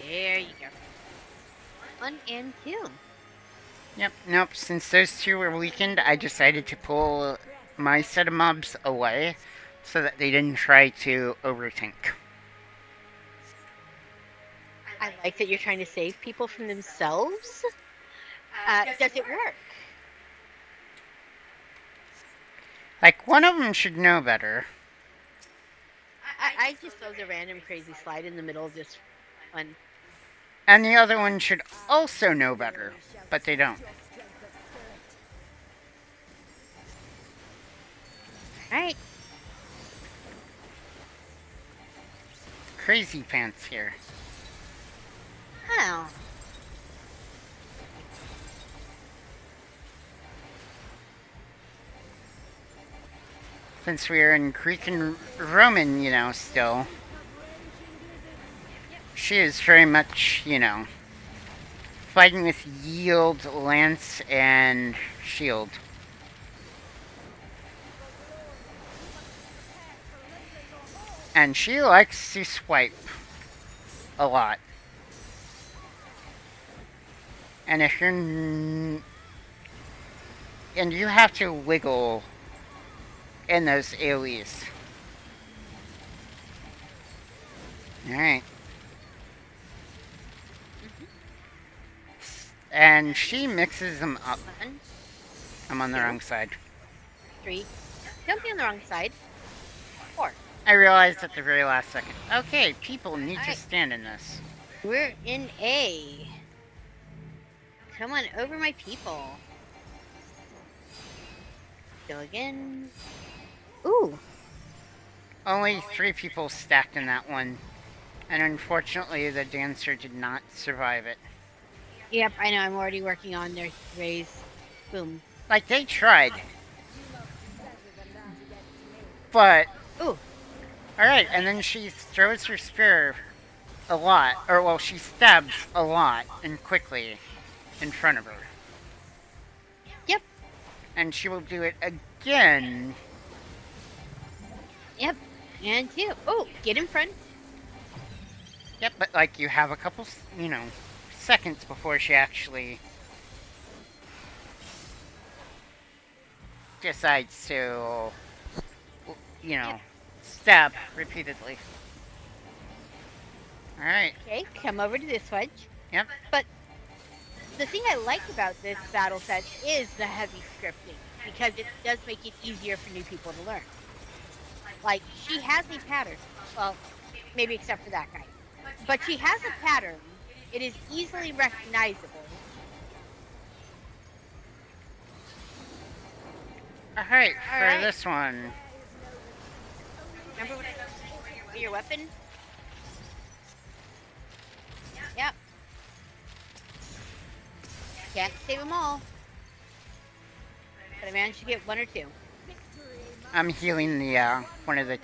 There you go. 1 and 2. Yep, nope. Since those two were weakened, I decided to pull my set of mobs away so that they didn't try to overthink. I like that you're trying to save people from themselves. Does it work? Like, one of them should know better. I just love the random crazy slide in the middle of this one. And the other one should also know better, but they don't. Alright. Crazy pants here. Oh. Since we're in Greek and Roman, still. She is very much, fighting with yield, lance, and shield. And she likes to swipe a lot. And if you're... and you have to wiggle in those AoEs. Alright. And she mixes them up. One, I'm on the wrong side. 3. Don't be on the wrong side. 4. I realized at the very last second. Okay, people need to Alright. stand in this. We're in A. Come on over, my people. Go again. Ooh. Only 3 people stacked in that one. And unfortunately, the dancer did not survive it. Yep, I know. I'm already working on their raise. Boom. Like, they tried. But... Ooh. Alright, and then she throws her spear a lot. Or, well, she stabs a lot and quickly in front of her. Yep. And she will do it again. Yep. And 2. Oh, get in front. Yep, but, like, you have a couple, seconds before she actually decides to, stab repeatedly. Alright. Okay, come over to this wedge. Yep. But the thing I like about this battle set is the heavy scripting, because it does make it easier for new people to learn. Like, she has a pattern. Well, maybe except for that guy. But she has a pattern. It is easily recognizable. Alright, for Alright. this one. Remember what your weapon? Yep. Can't save them all. But I managed to get 1 or 2. I'm healing the, one of the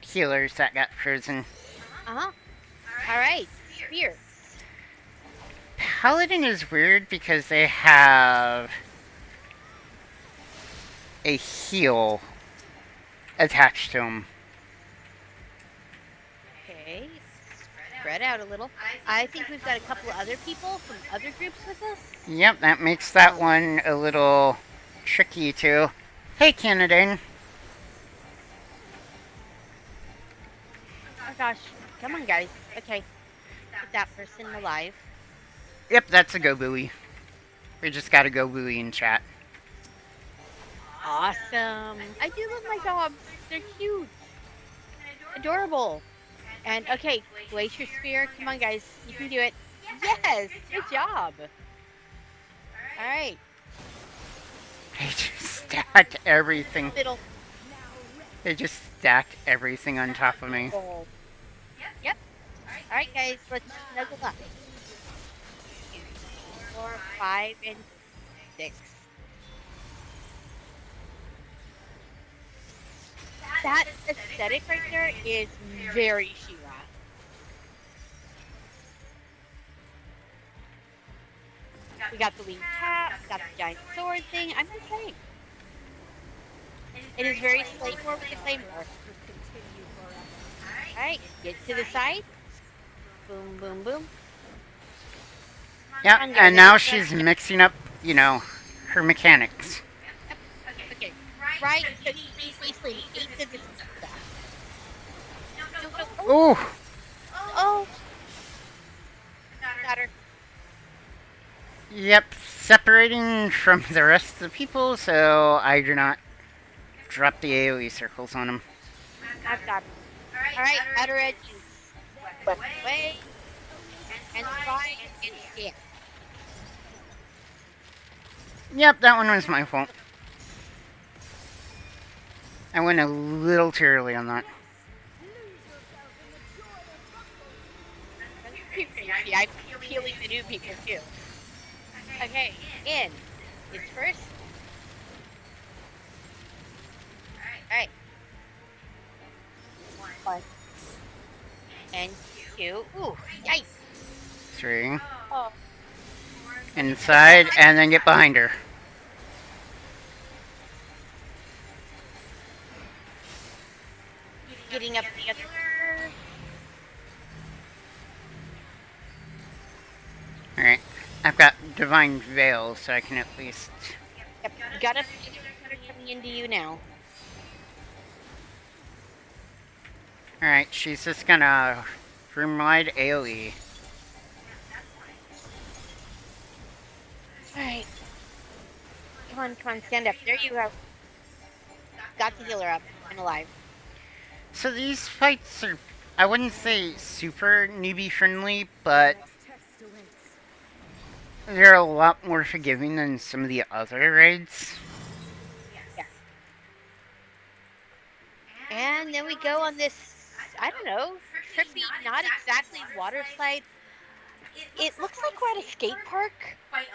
healers that got frozen. Uh-huh. Alright, spears. Paladin is weird because they have a heal attached to them. Okay, spread out a little. I think we've got a couple of other people from other groups with us. Yep, that makes that one a little tricky too. Hey, Canadine. Oh gosh, come on guys. Okay, get that person alive. Yep, that's a go buoy. We just gotta go buoy in chat. Awesome. I do love my dogs. They're cute. Adorable. And okay, Glacier Spear. Come on guys, you can do it. Yes, good job. Alright. They just stacked everything. Middle. They just stacked everything on top of me. Yep. Alright guys, let's snuggle up. 4, 5, and 6. That aesthetic right there is very She-Ra. We got the winged cat, we got the giant sword thing. I'm just saying. It is very Slaymore with the Claymore. Alright, get to the side. Boom, boom, boom. Yep, Hunger, and there now is she's no- mixing up, her mechanics. Okay, right. So he basically ate the defense staff. No, no. Ooh! Oh, got her. Yep, separating from the rest of the people so I do not drop the AoE circles on him. I've got her. All right, outer edges. Weapon away and try and scan. Yep, that one was my fault. I went a little too early on that. Crazy. I'm peeling the new people too. Okay, in is first. All right. 1 and 2. Ooh, yikes. 3. Oh. Inside, and then get behind her. Getting up the other. Alright, I've got Divine Veil, so I can at least... Yep, got up coming into you now. Alright, she's just gonna room-wide AoE. Alright. Come on, stand up. There you go. Got the healer up and alive. So these fights are, I wouldn't say super newbie friendly, but they're a lot more forgiving than some of the other raids. Yeah. And then we go on this, I don't know, trippy, not exactly water slide. It looks like we're at a skate park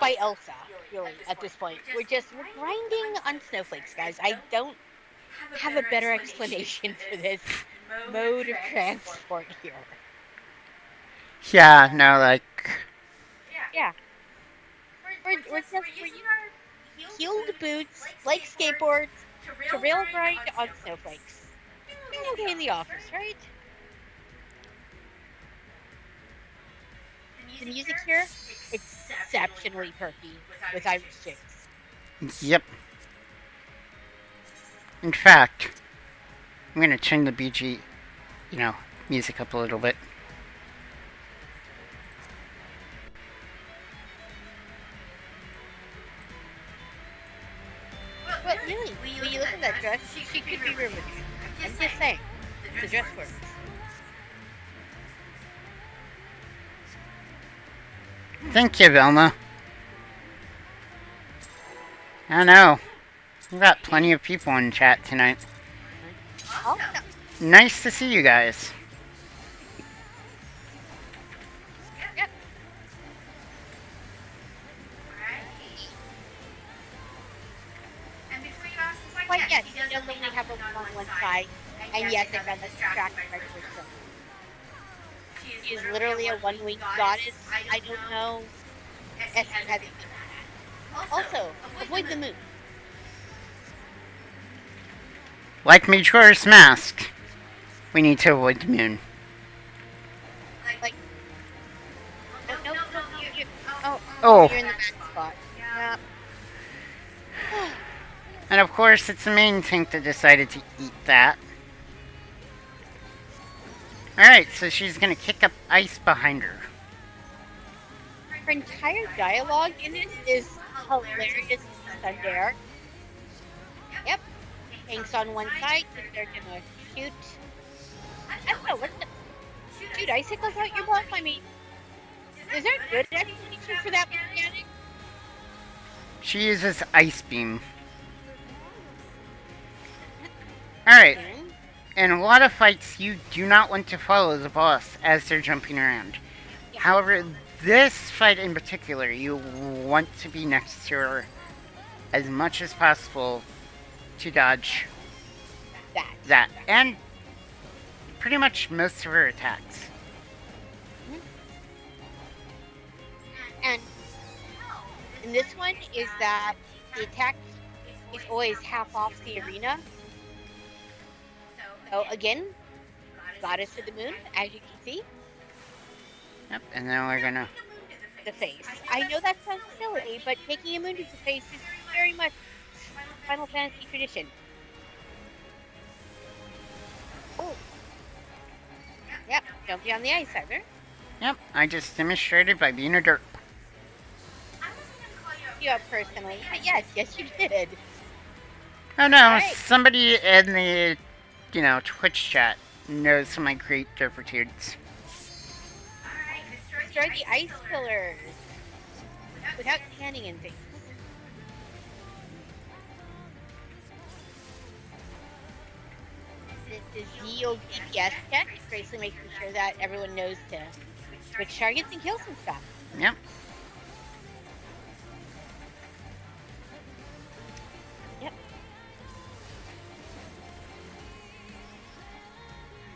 by Elsa, really, at this point. We're grinding on snowflakes, guys. I don't have a better explanation for this mode of transport here. Yeah, no, like... Yeah. We're heeled boots, like skateboards, to rail grind on snowflakes. Doing okay in the office, right? The music here, exceptionally perky with Irish chicks. Yep. In fact, I'm gonna turn the BG, music up a little bit. But really, when you look at that dress, she could be rumored. I'm just saying, the dress works. Thank you, Velma. I know. We've got plenty of people in chat tonight. Oh, no. Nice to see you guys. Yep. Well, yes, he does only have a one on one side, and yes, I got this track right with She is literally a one-winged goddess. I don't know. Essie has it. Also, avoid the moon. Like Majora's Mask, we need to avoid the moon. Like, no, you, Oh. you're in the bad spot. Yeah. And of course, it's the main tank that decided to eat that. Alright, so she's gonna kick up ice behind her. Her entire dialogue in this is hilarious and there. Yep. Tanks on one side, and they're gonna shoot. I don't know, what's the... Shoot icicles out your butt? I mean, is there a good explanation for that mechanic? She uses Ice Beam. Alright, in a lot of fights, you do not want to follow the boss as they're jumping around. Yeah. However, this fight in particular, you want to be next to her as much as possible to dodge that. And pretty much most of her attacks. And in this one is that the attack is always half off the arena. So again, Goddess of the Moon, as you can see. Yep, and then we're gonna the face. I know that sounds silly, but taking a moon to the face is very much Final Fantasy tradition. Oh. Yep, don't be on the ice either. Yep, I just demonstrated by being a derp. You up personally, but yes, you did. Oh no, Alright. somebody in the, Twitch chat knows some of my great derpitudes. Destroy the ice pillars without tanning and things. This is the old DPS check, basically making sure that everyone knows to switch targets and kill some stuff. Yep. Yep.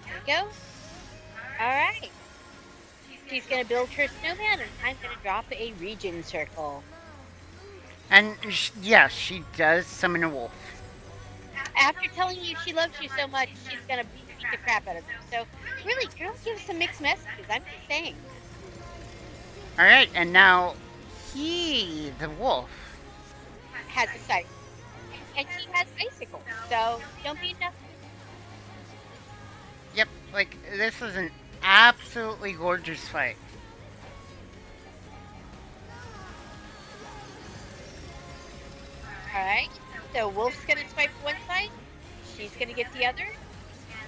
There we go. Alright. She's gonna build her snowman, and I'm gonna drop a region circle. And yes, she does summon a wolf. After telling you she loves you so much, she's gonna beat the crap out of you. So, really, girls give some mixed messages, I'm just saying. Alright, and now he, the wolf, Has a sight. And she has icicles, so don't be enough. Yep, like, this is an absolutely gorgeous fight. Alright, so Wolf's gonna swipe one side, she's gonna get the other,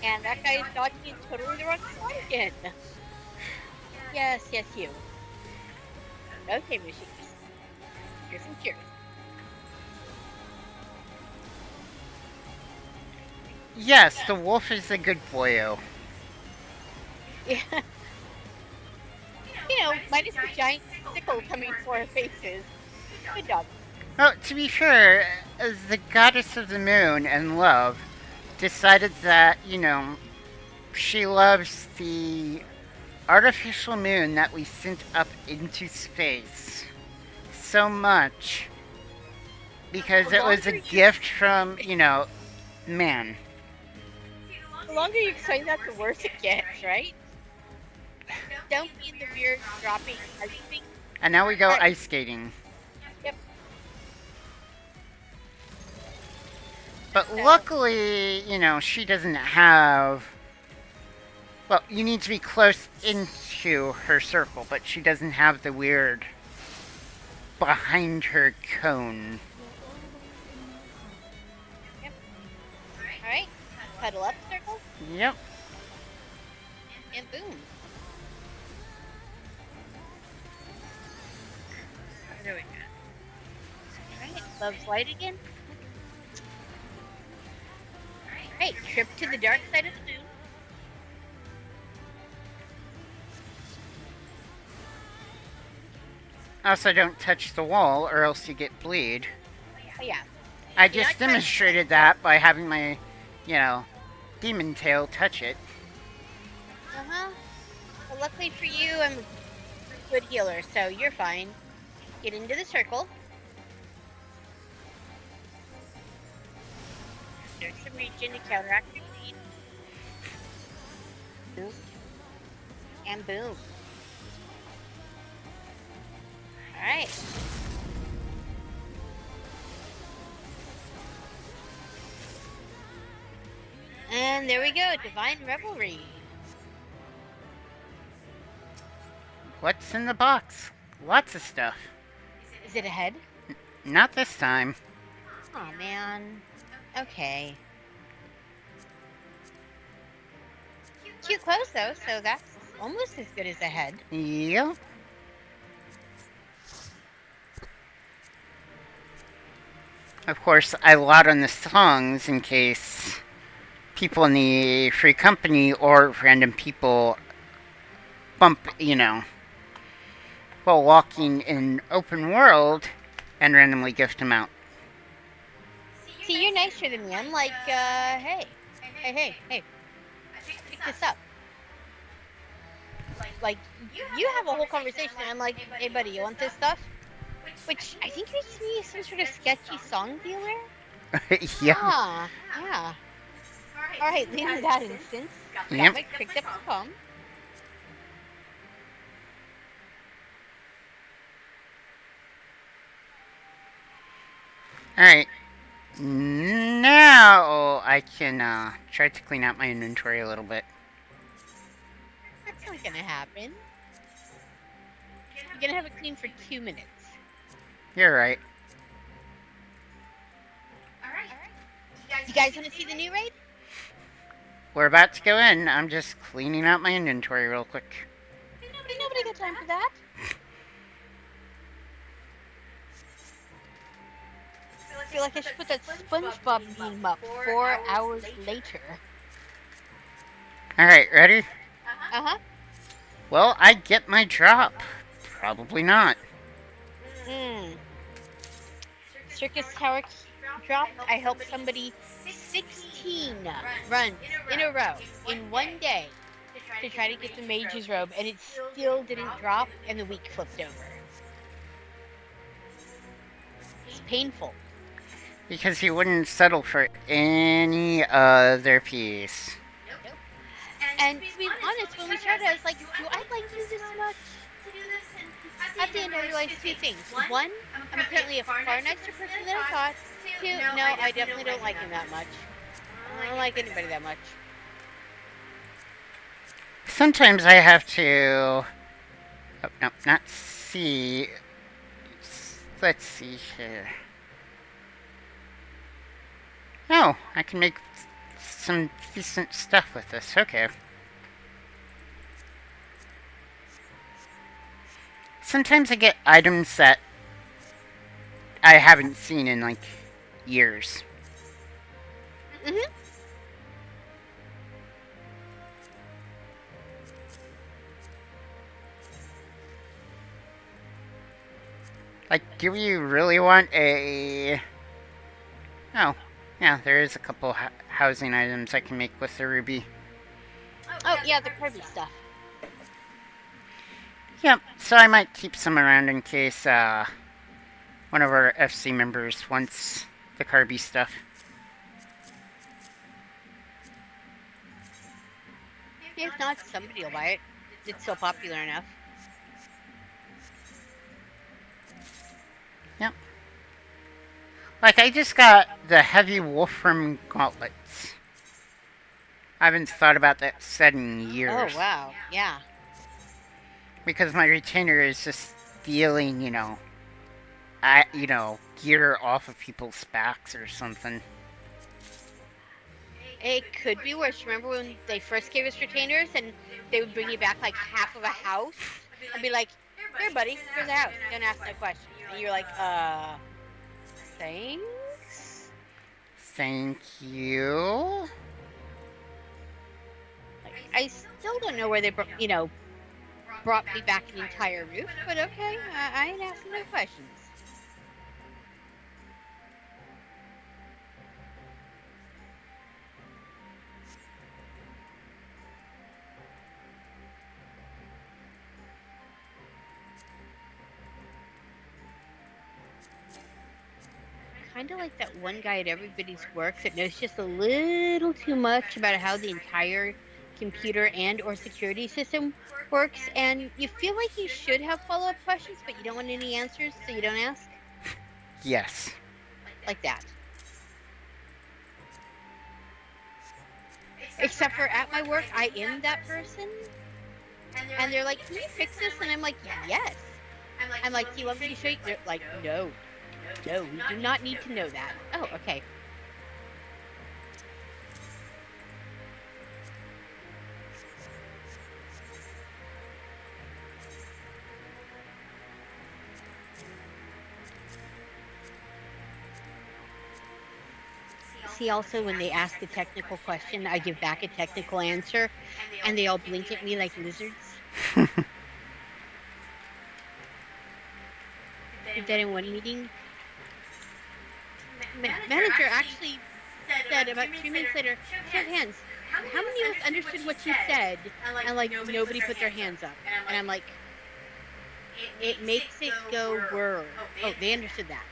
and that guy is dodging in totally the wrong spot again. Yes, you. Okay, machines. Here's some cures. Yes, the wolf is a good boyo. Yeah. Minus the giant sickle coming for our faces. Good job. Well, to be fair, the goddess of the moon and love decided that, she loves the artificial moon that we sent up into space so much because it was a gift from, man. The longer you explain that, the worse it gets, right? Don't be in the weird dropping ice thing. And now we go ice skating. Yep. But luckily, she doesn't have... Well, you need to be close into her circle, but she doesn't have the weird behind her cone. Yep. Alright. Cuddle up circle. Yep. And boom. There we go. Alright, love's light again. Alright, trip to the dark side of the moon. Also, don't touch the wall or else you get bleed. Oh yeah. I just demonstrated that by having my, demon tail touch it. Uh-huh. Well, luckily for you, I'm a good healer, so you're fine. Get into the circle. There's some region to counteract your bleed. Boom. And boom. Alright. And there we go, Divine Revelry. What's in the box? Lots of stuff. Is it a head? Not this time. Oh man. Okay. Cute clothes though, so that's almost as good as a head. Yep. Of course, I lot on the songs in case people in the free company or random people bump, while walking in open world and randomly gift them out. See, you're nicer than me. I'm like, hey, pick this up. Like, you have a whole conversation, and I'm like, hey buddy, you want this stuff? Which I think makes me some sort of sketchy song dealer. Yeah. Yeah. Alright, leaving that instance. Yep. Picked up the poem. Alright. Now I can try to clean out my inventory a little bit. That's not gonna happen. You're gonna have it clean for 2 minutes. You're right. Alright. You guys wanna see the new raid? We're about to go in. I'm just cleaning out my inventory real quick. Ain't nobody got time for that. I feel like I should put that SpongeBob meme up 4 hours later. Alright, ready? Uh-huh. Will I get my drop? Probably not. Circus Tower drop. I helped somebody 16 runs in a row in one day to try to get the Mage's Robe, and it still didn't drop, and the week flipped over. It's painful. Because he wouldn't settle for any other piece. Nope. And to be honest, when we started, I was like, do I like you this much? At the end, I realized 2 things. 1, I'm apparently a far nicer person than I thought. 2, no, I definitely don't like him that much. I don't like anybody that much. Sometimes I have to... Oh, no, not see... Let's see here. Oh, I can make some decent stuff with this. Okay. Sometimes I get items that I haven't seen in, like, years. Mm-hmm. Like, do you really want a... Oh, yeah, there is a couple housing items I can make with the ruby. Oh, yeah, the Kirby stuff. Yep, so I might keep some around in case one of our FC members wants the Kirby stuff. If not, somebody will buy it. It's so popular enough. Yep. Like, I just got the heavy Wolfram gauntlets. I haven't thought about that set in years. Oh, wow, yeah. Because my retainer is just stealing, gear off of people's backs or something. It could be worse. Remember when they first gave us retainers and they would bring you back like half of a house and be like, here, buddy, here's a house. Don't ask no questions. And you're like, thanks? Thank you. Like, I still don't know where they, brought me back an entire roof, but okay, I ain't asking no questions. Kind of like that one guy at everybody's work that knows just a little too much about how the entire computer and or security system works, and you feel like you should have follow-up questions, but you don't want any answers, so you don't ask? Yes. Like that. Except for at my work, I am that person, and they're like, can you fix this? And I'm like, yes. I'm like, do you want me to show you? They're like, no, we do not need to know that. Oh, okay. See, also, when they ask a technical question, I give back a technical answer, and they all blink at me like lizards. Did that in one meeting. Manager actually said about 3 minutes later, show of hands, how many of us understood what you said? And like nobody put their hands up. And I'm like, it makes it go whir. Oh, they understood that.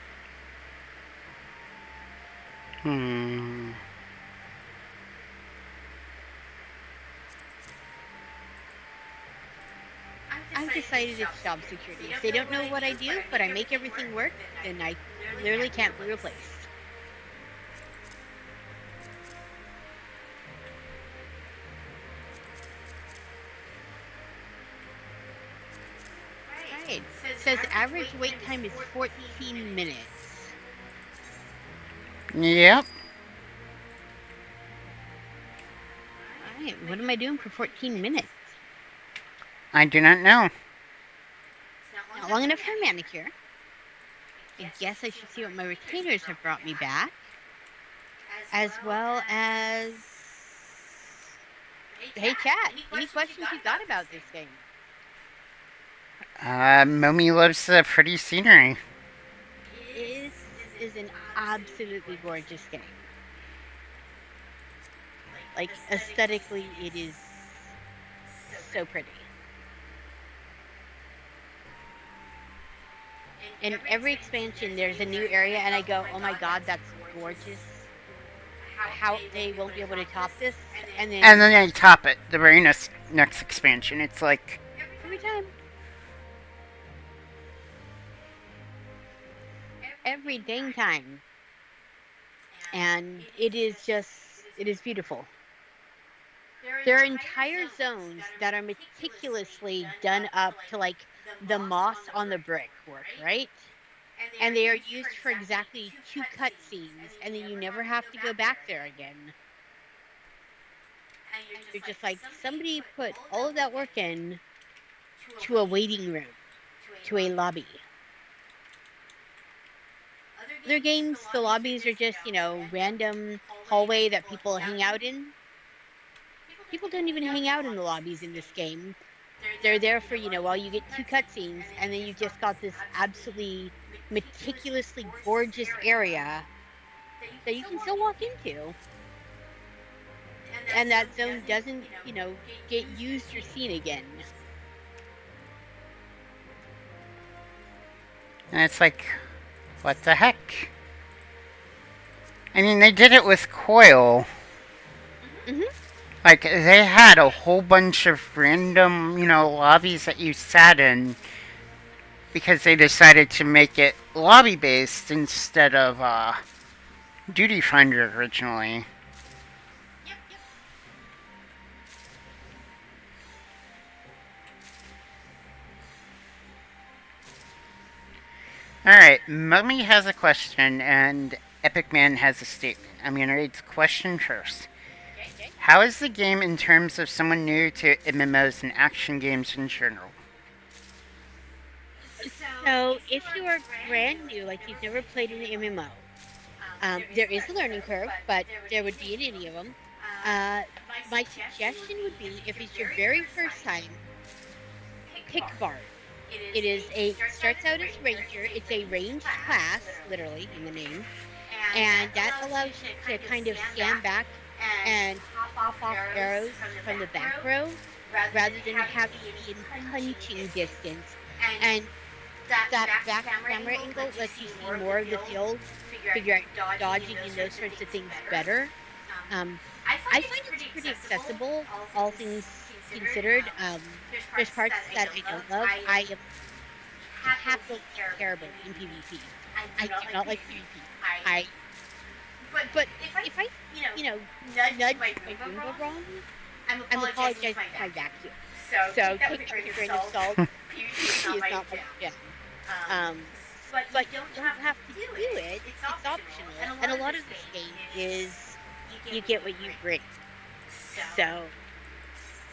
I've decided it's job security. If they don't know what I do, but I make everything work, then I literally can't be replaced. right. It says average wait time is 14 minutes. Yep. All right, what am I doing for 14 minutes? I do not know. Not long enough for a manicure. I guess I should see what my retainers have brought me back. As well as... Hey chat, any questions you got about this game? Momi loves the pretty scenery. This is an absolutely gorgeous game. Like, aesthetically, it is so pretty. In every expansion, there's a new area, and I go, oh my god, that's gorgeous. How they won't be able to top this, and then they top it. The very next expansion. It's like... every time. Every dang time. And it is beautiful. There are entire zones that are meticulously done up to, like, the moss on the brick work, right? And they are used for exactly 2 cutscenes, and then you never have to go back there again. You're just like, somebody put all of that work in to a waiting room, to a lobby. Other games, the lobbies are just, random hallway that people hang out in. People don't even hang out in the lobbies in this game. They're there for, while you get 2 cutscenes, and then you just got this absolutely meticulously gorgeous area that you can still walk into. And that zone doesn't, get used or seen again. And it's like, what the heck? I mean, they did it with Coil. Mm-hmm. Like, they had a whole bunch of random, lobbies that you sat in because they decided to make it lobby-based instead of Duty Finder originally. Alright, Mummy has a question and Epic Man has a statement. I'm going to read the question first. How is the game in terms of someone new to MMOs and action games in general? So, if you are brand new, like you've never played an MMO, there is a learning curve, but there would be in any of them. My suggestion would be, if it's your very first time, pick Bard. It starts out as Ranger. It's a ranged class, literally, in the name. And that allows you to kind of stand back and pop off arrows from the back row, rather than having to be in punching distance. And that back camera angle lets you see more of the field, figure out dodging and those sorts of things better. I find it's pretty accessible, all things considered. There's parts that I don't love. I am capital terrible in PvP. I do not like PvP. But if I, nudge my room go wrong, I'm apologizing for my vacuum. So take that with a grain of salt. PvP is not my jam. But you don't have to do it. It's optional. And a lot of this game is you get what you bring. So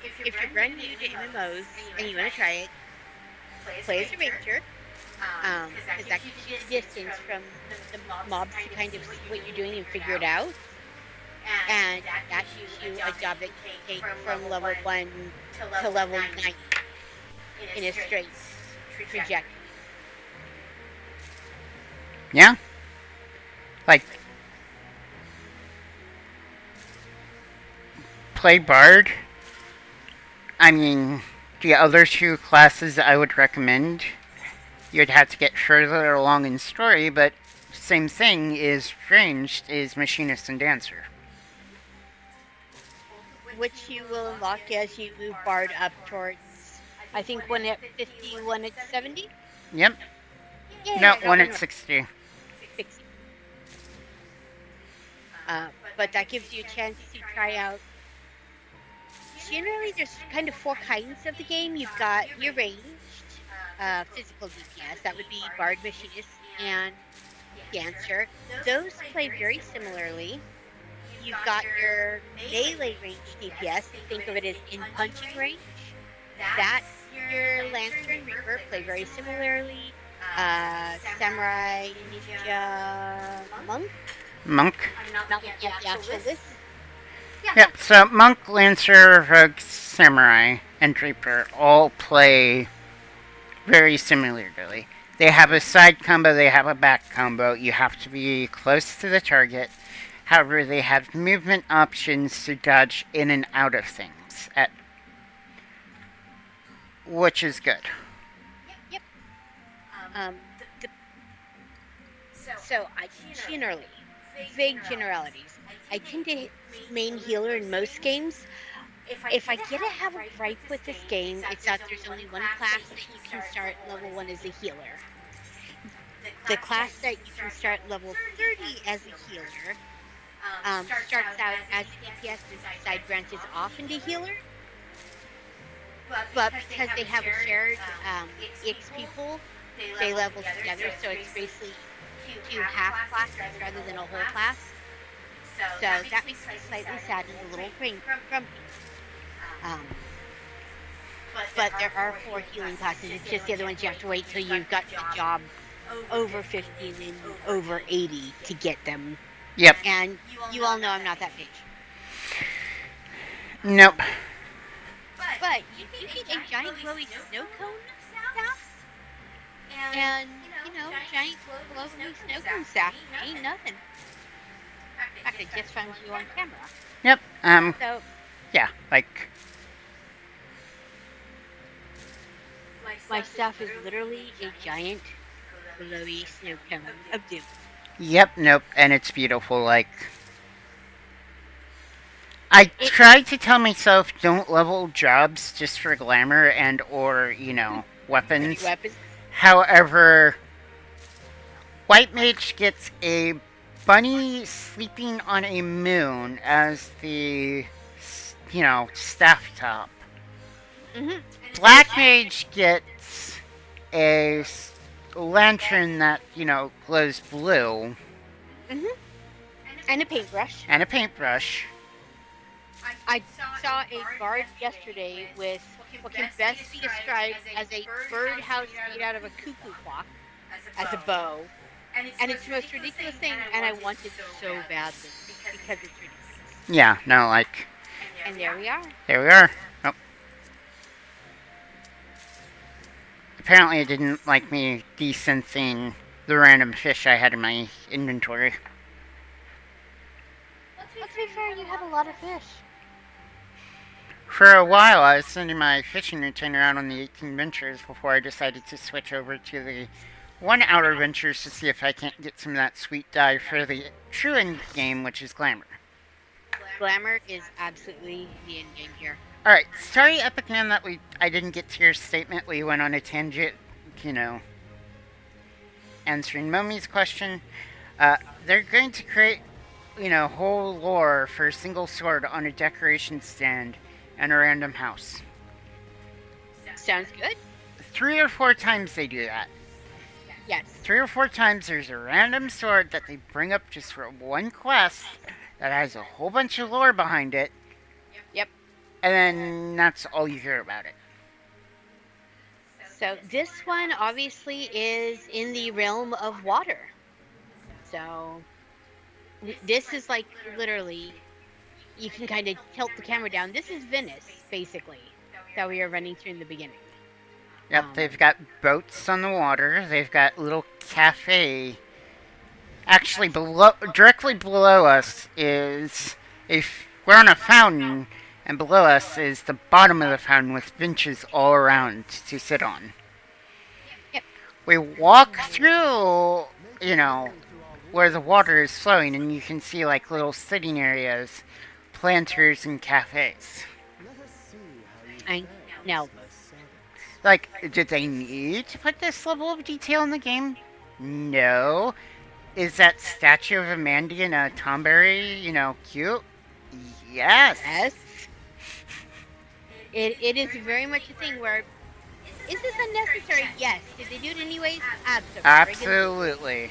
if you're brand new to MMOs and you want to try it, play as a ranger. Because that gives you the distance from the mobs to kind of see what you're doing and figure it out. And that gives you a job that you can take from level 1 to level 9 in a straight trajectory. Yeah? Like, play Bard. I mean, the other 2 classes I would recommend, you'd have to get further along in story, but same thing is ranged, is Machinist and Dancer. Which you will unlock as you move Bard up towards, I think, one at 50, one at 70? Yep. Yeah, No, one at 60. 60. But that gives you a chance to try out. Generally, there's kind of 4 kinds of the game. You've got your ranged, physical DPS. That would be Bard, Machinist, and Dancer. Those play very similarly. You've got your melee range DPS. Think of it as in punching range. That's your Lancer and Reaper, play very similarly. Samurai, Ninja, Monk. Monk. Not looking at the actual list. Yep, so Monk, Lancer, Rogue, Samurai, and Reaper all play very similarly. They have a side combo, they have a back combo. You have to be close to the target. However, they have movement options to dodge in and out of things, which is good. Yep. So I generally, vague generalities. I tend to main healer in most games. If I get to have a gripe with this game, it's that there's only one class that you can start level 1 as a healer. The class that you can start level 30 as a healer starts out as a DPS and side branches off into healer. But because they have a shared XP pool, they level together, so it's basically two half classes rather than a whole class. So that makes me slightly sad and a little grumpy. But there are 4 healing classes. It's just the other ones you have to wait till you've got the job over 50 and then over 80 to get them. Yep. And you all know I'm not that page. Nope. But you get a giant glowy snow cone staff, and giant glowy snow cone staff ain't nothing. In fact, I just found you on camera. Yep. So yeah, like my staff is literally a giant glowy snow cone of doom. Yep, nope, and it's beautiful. Like, I tried to tell myself don't level jobs just for glamour and or weapons. However, White Mage gets a bunny sleeping on a moon as the staff top. Mm-hmm. Black Mage gets a lantern that glows blue. Mm-hmm. And a paintbrush. I saw a guard yesterday with what can best be described as a birdhouse made out of a cuckoo clock as a bow. And it's the most ridiculous thing, and I want it so badly because it's ridiculous. Yeah, no, like... And there we are. There we are. Nope. Apparently it didn't like me desensing the random fish I had in my inventory. Let's be fair, you had a lot of fish. For a while, I was sending my fishing routine around on the 18 ventures before I decided to switch over to the 1 outer ventures to see if I can't get some of that sweet dye for the true end game, which is glamour. Glamour is absolutely the end game here. Alright, sorry Epic Man that I didn't get to your statement. We went on a tangent, answering Momi's question. They're going to create, whole lore for a single sword on a decoration stand and a random house. Sounds good. 3 or 4 times they do that. Yes. 3 or 4 times there's a random sword that they bring up just for one quest that has a whole bunch of lore behind it. Yep. And then that's all you hear about it. So this one obviously is in the realm of water. So this is like literally, you can kind of tilt the camera down. This is Venice, basically, that we are running through in the beginning. Yep, they've got boats on the water. They've got little cafe. Actually, directly below us is we're on a fountain, and below us is the bottom of the fountain with benches all around to sit on. Yep. We walk through, where the water is flowing, and you can see like little sitting areas, planters, and cafes. I know. Like, did they need to put this level of detail in the game? No. Is that statue of Amanda in a tomberry, cute? Yes. Yes. It is very much a thing where Is this unnecessary? Yes. Did they do it anyways? Absolutely. Absolutely.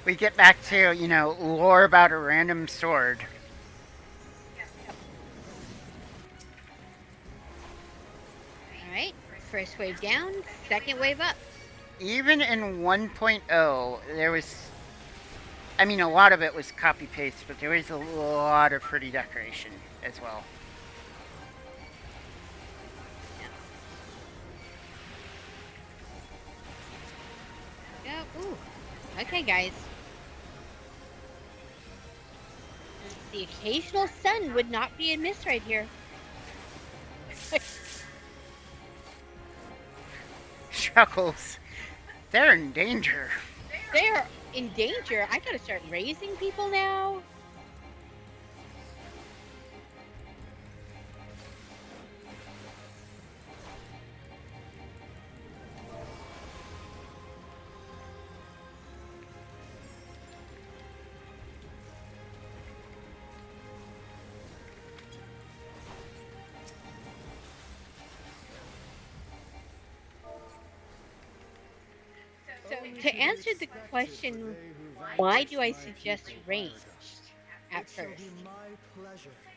We get back to, lore about a random sword. Alright. First wave down, second wave up. Even in 1.0, there was... I mean, a lot of it was copy-paste, but there was a lot of pretty decoration as well. Yeah. Ooh. Okay, guys. The occasional sun would not be amiss right here. Chuckles. They're in danger. They are in danger. I gotta start raising people now. So, to answer the question, why do I suggest ranged at first?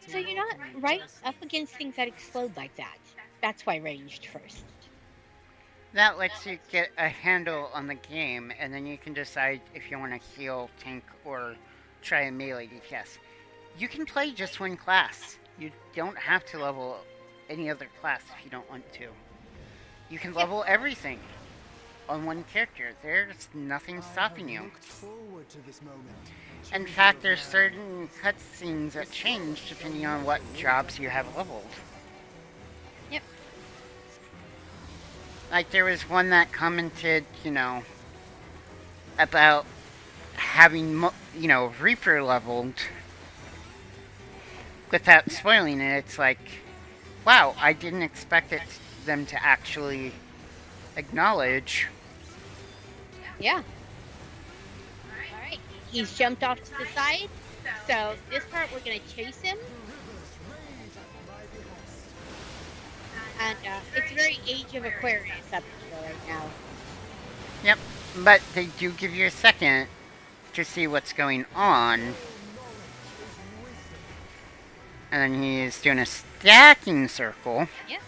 So you're not right up against things that explode like that. That's why ranged first. That lets you get a handle on the game, and then you can decide if you want to heal, tank, or try a melee DPS. You can play just one class. You don't have to level any other class if you don't want to. You can level everything on one character. There's nothing stopping you. In fact, there's certain cutscenes that change depending on what jobs you have leveled. Yep. Like, there was one that commented, about having, Reaper leveled without spoiling it. It's like, wow, I didn't expect them to actually acknowledge. Yeah. Alright. He's jumped off to the side. So this part we're gonna chase him. And it's very Age of Aquarius up here right now. Yep, but they do give you a second to see what's going on. And then he is doing a stacking circle. Yep.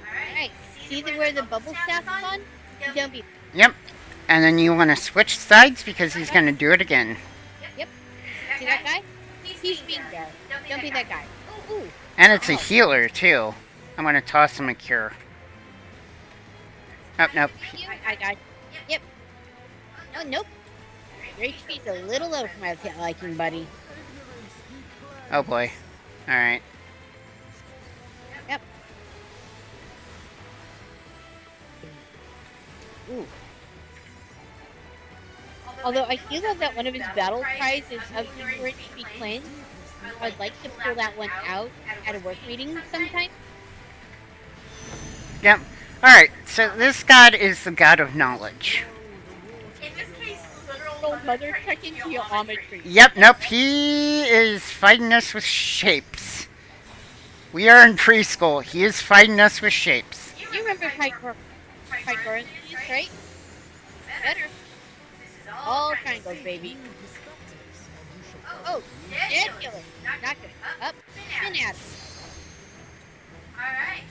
Alright, see where the bubble staff's on? Don't be... Yep, and then you want to switch sides because he's going to do it again. Yep. See that guy? He's being there. Don't be that guy. Ooh. And it's a healer, too. I'm going to toss him a cure. Oh, nope. I got it. Yep. Oh, nope. Your HP's a little low for my liking, buddy. Oh, boy. Alright. Yep. Ooh. Although I do love that one of his battle cries is of the word to be cleansed. I'd like to pull that one out at a work meeting sometime. Yep. Alright, so this god is the god of knowledge. In this case, literal mother check-in geometry. Yep, nope, he is fighting us with shapes. We are in preschool. He is fighting us with shapes. You remember Pythagoras, right? Better. All triangles, baby. Oh, dead killer. Not good. Up, spin at him. Alright.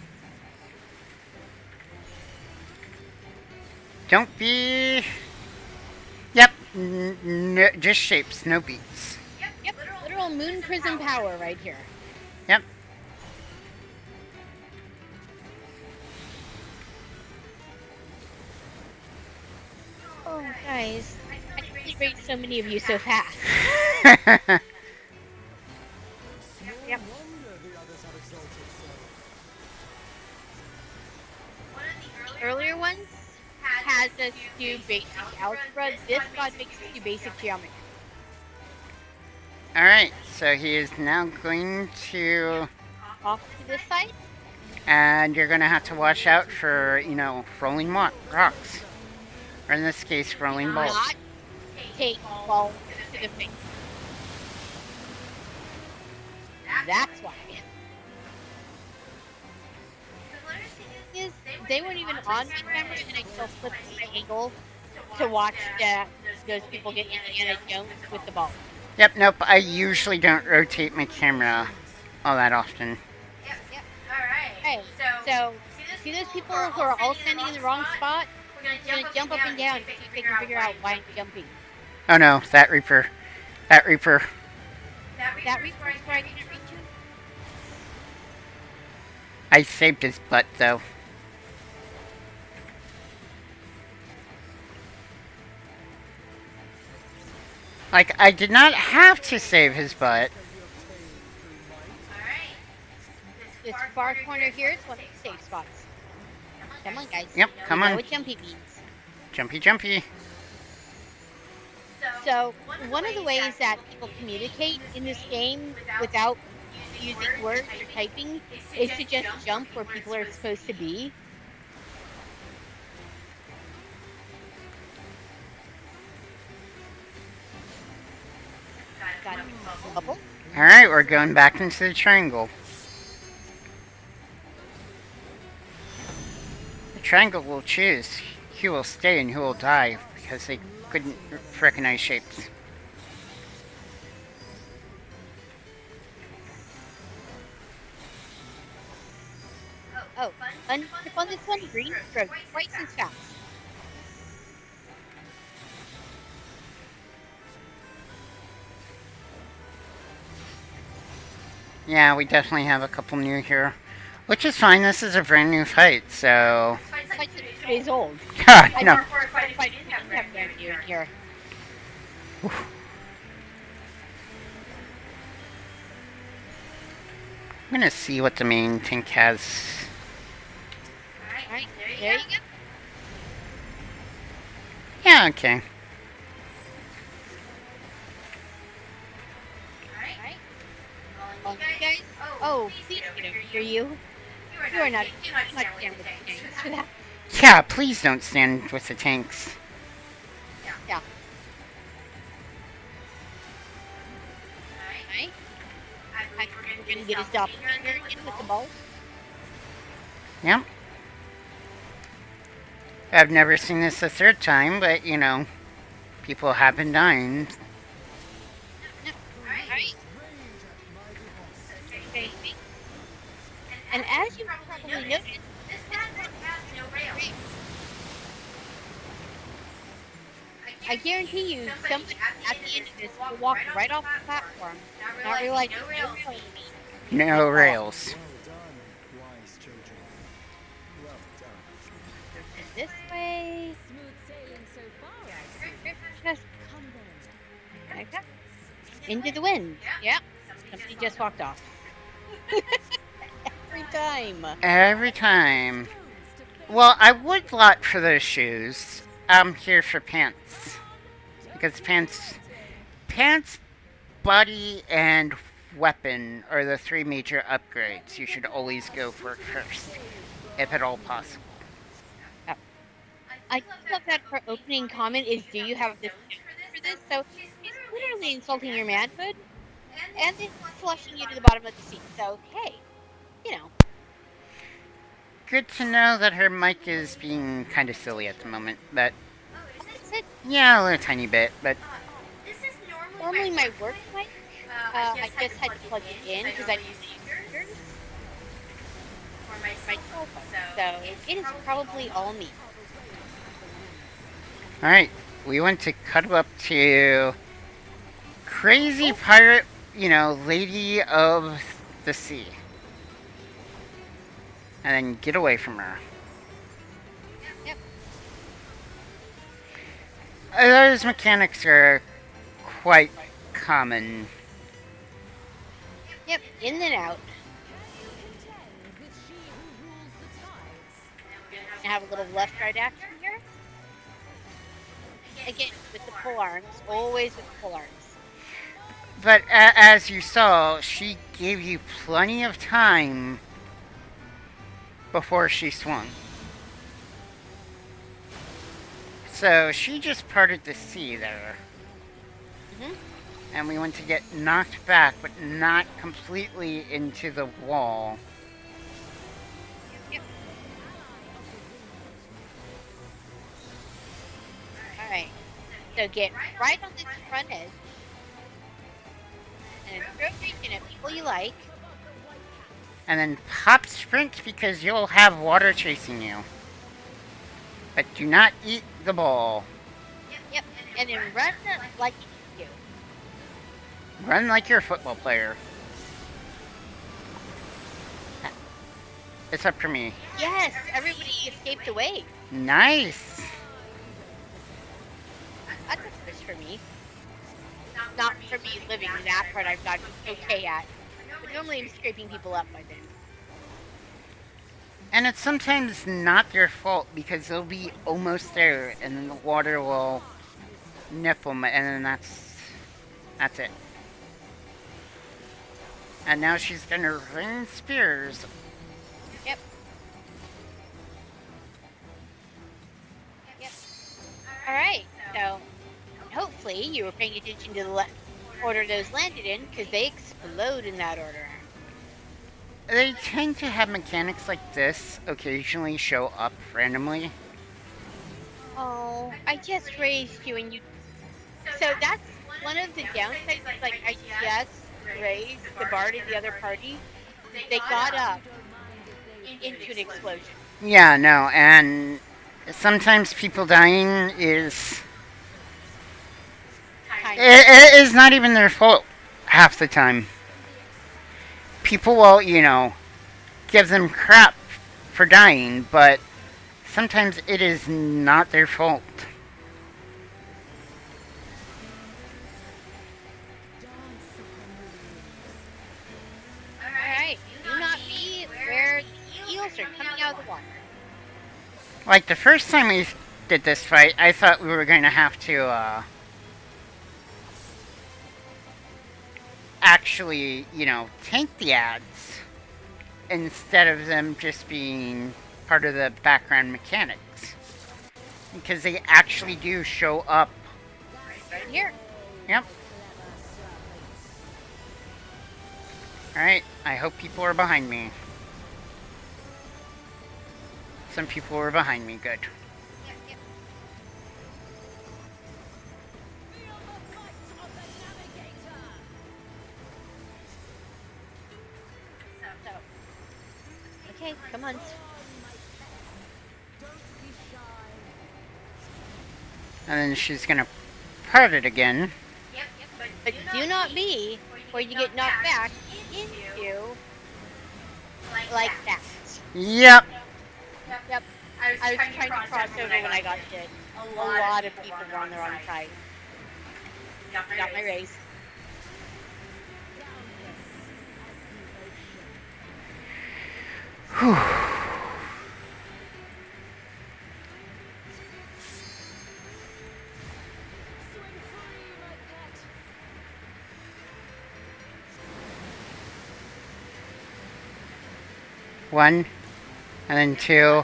Don't be... Yep, just shapes, no beats. Yep, literal moon prism power right here. Yep. Oh, guys. I can't rate so many of you so fast. Yep. The earlier ones has us do basic algebra. This god makes us do basic geometry. Alright, so he is now going to... Off to this side. And you're going to have to watch out for, rolling rocks. Or in this case, rolling Do balls. not take balls to the face. That's why. Is they weren't even on my camera, and I still flipped my angle to watch those people get Indiana Jones with the ball. Yep, nope, I usually don't rotate my camera all that often. Okay, so see those people who are all standing in the wrong spot? We're gonna jump up and down to see if they can figure out why I'm jumping. Oh no, that Reaper. That Reaper. That Reaper is where I can't reach you. I saved his butt, though. Like, I did not have to save his butt. This far corner here is one of the safe spots. Come on, guys. Yep, come You know on. what jumpy means. Jumpy, jumpy. So, one of the ways that people communicate in this game without using words or typing is to just jump where people are supposed to be. Got a bubble. Alright, we're going back into the triangle. The triangle will choose who will stay and who will die because they couldn't recognize shapes. Oh, and on this one, green stroke, twice as fast. Yeah, we definitely have a couple new here. Which is fine, this is a brand new fight, so... It's like 6 days old. God, no. I didn't have brand new in here. I'm gonna see what the main tank has. Alright, there you go. Yeah, okay. Alright. Guys. Oh, please get over here, you. You are not stand with the tanks for that. Yeah, please don't stand with the tanks. Yeah. Alright. We're gonna get his doppelganger again with the balls. Yep. I've never seen this a third time, but, you know, people have been dying. Alright. Okay. And as you probably noticed, this one has no rails. I guarantee you, somebody at the end of this will walk right off the platform, not realizing No rails. Well done, wise children. Well done. this way. Smooth sailing so far, I see. Just Come then. like that. Into the wind. Yep. Somebody just walked off. Every time. Every time. Well, I would lot for those shoes. I'm here for pants. Because pants, body, and weapon are the three major upgrades you should always go for first, if at all possible. I love that her opening comment is, "Do you have the for this?" So she's literally insulting your manhood, and then flushing you to the bottom of the sea. So hey, you know. Good to know that her mic is being kind of silly at the moment, but That's it. yeah, a little tiny bit, but Normally my work mic, I just had to plug it in because I use speakers for my cell phone. So it is probably all me. alright, we want to cut up to Crazy Pirate, you know, Lady of the Sea. And then get away from her. Yep. Those mechanics are quite common. Yep, in and out. I have a little left-right action here. Again, with the pull arms, always with the pull arms. But as you saw, she gave you plenty of time before she swung. So she just parted the sea there. Hmm. And we went to get knocked back, but not completely into the wall. Yep. All right. So get right on this front edge, and throw region at people you like. And then pop sprint because you'll have water chasing you. But do not eat the ball. Yep. And then run like you do. Run like you're a football player. It's up to me. Yes, everybody escaped away. Nice. That's a first for me. Not for me living in that part I've gotten okay at. But normally I'm scraping people up by then. And it's sometimes not their fault because they'll be almost there and then the water will nip them and then that's it. And now she's gonna rain spears. Yep. Yep. Alright, so hopefully you were paying attention to the order those landed in, because they explode in that order. They tend to have mechanics like this occasionally show up randomly. Oh, I just raised you and you... So that's one of the downsides, like I just raised the bar to the other party. They got up into an explosion. Yeah, no, and sometimes people dying is... It is not even their fault half the time. People will, give them crap for dying, but sometimes it is not their fault. Alright, do not be where the eels are coming out of the water. Like the first time we did this fight, I thought we were going to have to, actually, tank the ads instead of them just being part of the background mechanics. Because they actually do show up. Right here. Yep. Alright, I hope people are behind me. Some people were behind me, good. Yep. So. Okay, come on. And then she's gonna part it again. But do not be where you get knocked back into like that. Yep. Yep. I was trying to cross over when I got hit. A lot of people were on the wrong side. Got my raise. Whew. One, and then two,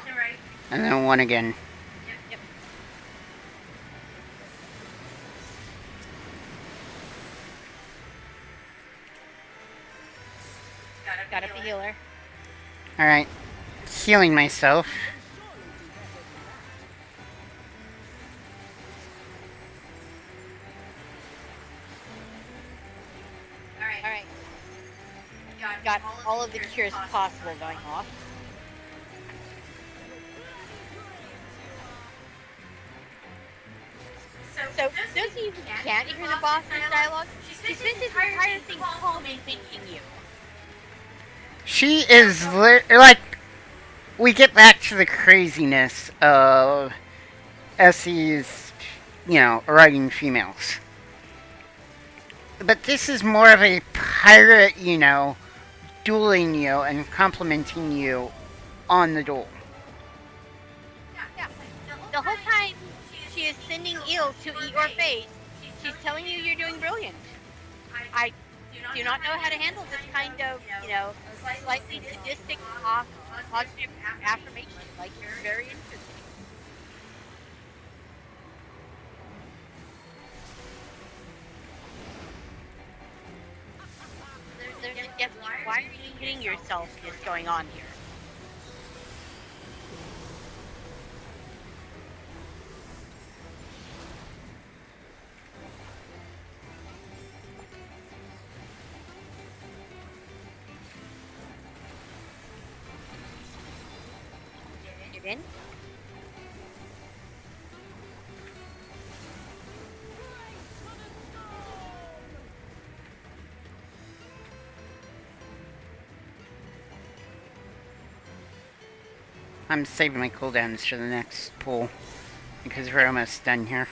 and then one again. Yep. Got up the healer. Alright, healing myself. Alright. Got all of the cures possible going off. So, those of you who can't hear the boss's dialogue, she spent this entire thing calm and thanking you. She is like, we get back to the craziness of Essie's, writing females. But this is more of a pirate, dueling you and complimenting you on the duel. Yeah. The whole time she is sending eels to eat your face, she's telling you you're doing brilliant. I do not know how to handle this kind of, slightly sadistic, positive affirmation. Like, you're very interesting. Definitely, why are you getting yourself this going on here? Get in. I'm saving my cooldowns for the next pool because we're almost done here.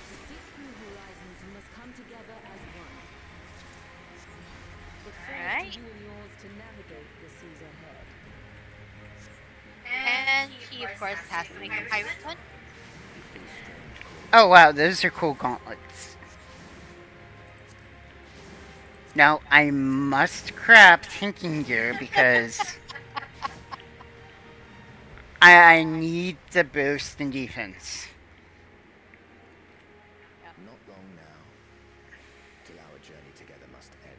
The Deep Blue Horizons must come together as one. Look forward Alright. to you and yours to navigate the seas ahead. And she, of course, has to make a pirate one. Oh wow, those are cool gauntlets. Now I must craft thinking gear because I need the boost in defense. Not long now, till our journey together must end.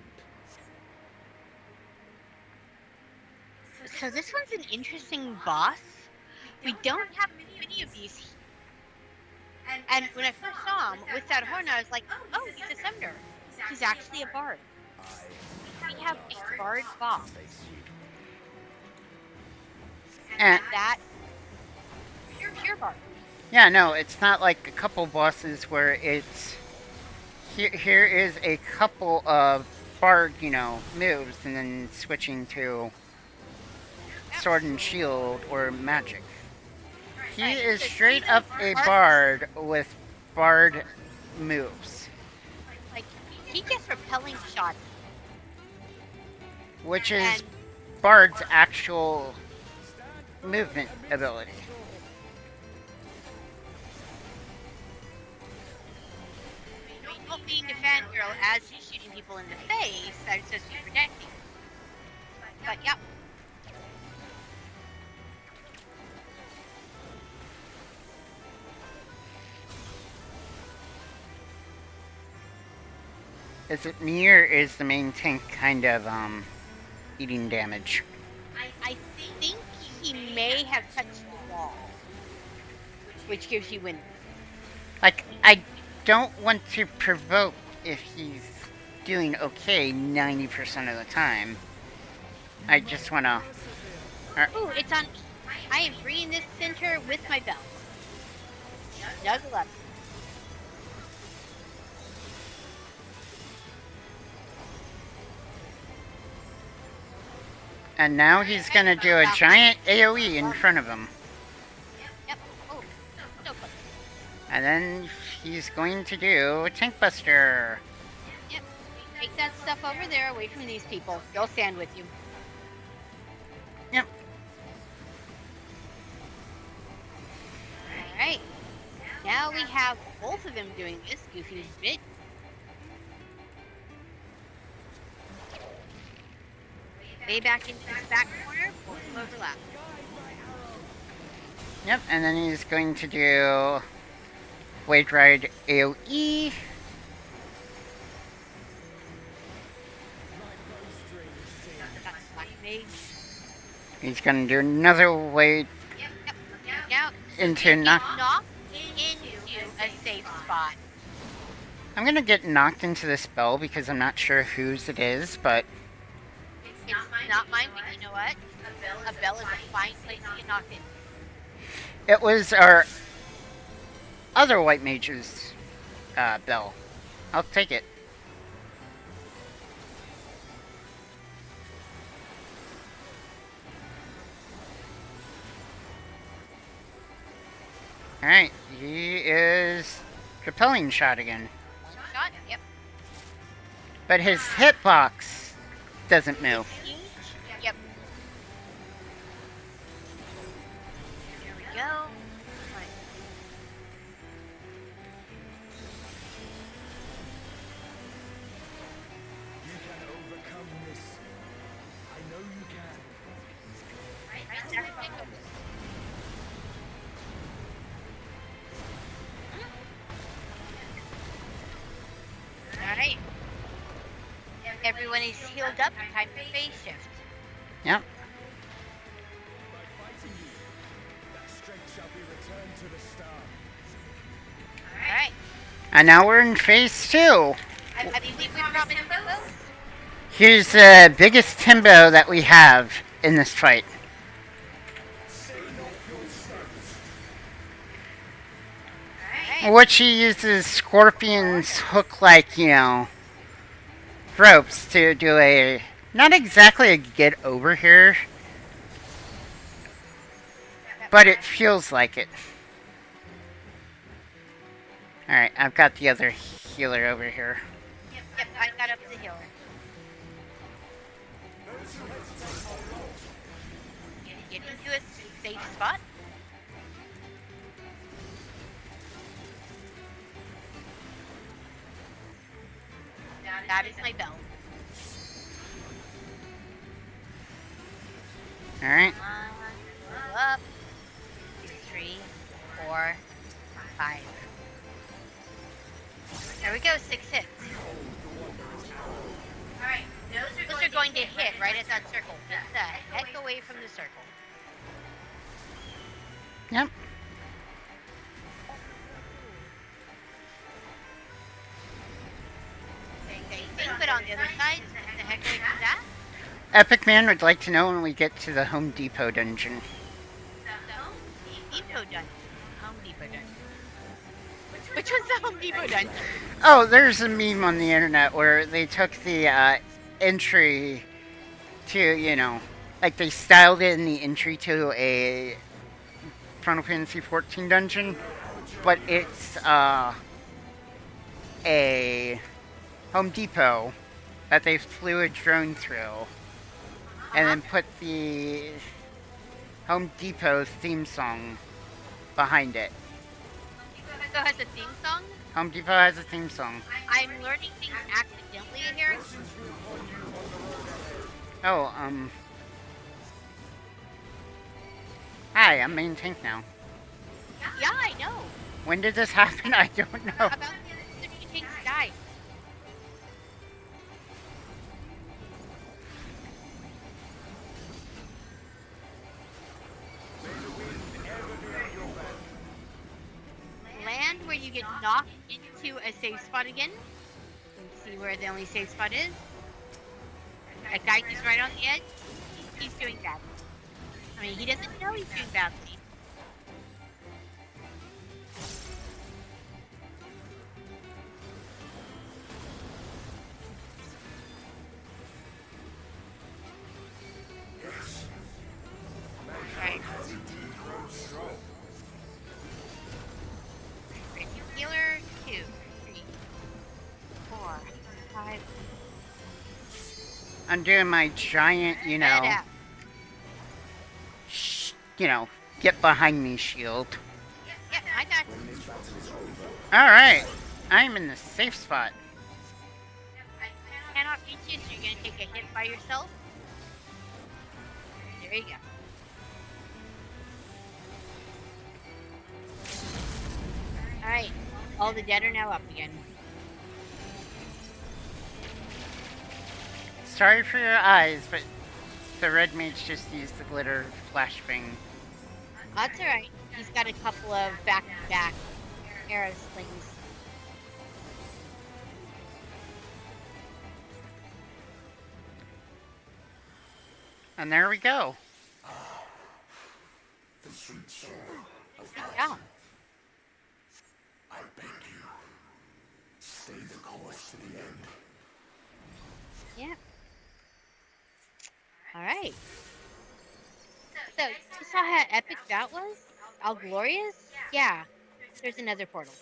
So this one's an interesting boss. We don't have many of these. And when I first saw him with that horn, I was like, oh, he's a summoner. He's actually a bard. We have a bard boss. Face you. And That pure bard. yeah, no, it's not like a couple bosses where it's here is a couple of bard, moves and then switching to sword and shield or magic. He is straight up a bard with bard moves, Like, he gets repelling shots. which is And bard's actual movement ability. not being a fangirl as he's shooting people in the face, I'm supposed to be protecting. But yep. Is it me or is the main tank kind of eating damage? I think he may have touched the wall, which gives you wind. Like, I don't want to provoke if he's doing okay 90% of the time. I just want to... Ooh, it's on. I am bringing this center with my belt. Snuggle up. And now he's going to do a giant AoE in front of him. Yep. Oh, so close. And then he's going to do Tank Buster. Yep. Take that stuff over there away from these people. They'll stand with you. Yep. Alright. Now we have both of them doing this goofy bit. Way back into this back corner, both overlap. Yep, and then he's going to do Wade Ride AoE. Got Black Mage. He's going to do another Wade Now, into knock. knock into a safe spot. I'm going to get knocked into the spell because I'm not sure whose it is, but It's not mine, but you know what? A bell is a fine place to get knocked in. it was our other white mage's bell. I'll take it. Alright, he is repelling shot again. Shot? Yep. But his hitbox doesn't move. Huge? Yep. There we go. Right. You can overcome this. I know you can. Right there. Take over. Alright. Everyone is healed up. Time for phase shift. Yep. By fighting you, that strength shall be returned to the star. Alright. And now we're in phase 2. I believe we promised Timbos. Here's the biggest Timbo that we have in this fight. Alright. Which he uses Scorpion's hook-like, ropes to do a, not exactly a get over here, but it feels like it. Alright, I've got the other healer over here. Yep, I got up the hill. Get into a safe spot. That is my bell. Alright. Up. 3, 4, 5. There we go, 6 hits. Alright, those are going to hit right at that circle. Get the heck away from the circle. Yep. Same thing, but on the other side, get the heck away from that. Epic Man would like to know when we get to the Home Depot dungeon. Depot dungeon. Home Depot dungeon. Which one's the Home Depot dungeon? Oh, there's a meme on the internet where they took the entry to, like they styled it in the entry to a Final Fantasy XIV dungeon, but it's a Home Depot that they flew a drone through, and then put the Home Depot theme song behind it. So has a theme song? Home Depot has a theme song. I'm learning things accidentally here. Oh, hi, I'm main tank now. Yeah, I know. When did this happen? I don't know. About the two tanks died. Land where you get knocked into a safe spot again. You see where the only safe spot is. That guy who's right on the edge, he's doing badly. I mean, he doesn't know he's doing badly. Right. Healer 2, 3, 4, 5. I'm doing my giant, Head out. get behind me shield. Yep, I got you. Alright, I'm in the safe spot. I cannot reach you, so you're gonna take a hit by yourself. There you go. Alright, all the dead are now up again. Sorry for your eyes, but the red mage just used the glitter flashbang. That's alright. He's got a couple of back-to-back arrow slings. And there we go. The sweet soul of Yeah. I beg you, stay the course to the end. Yep. Alright. So, you saw how epic that was? All glorious? Yeah. There's another portal.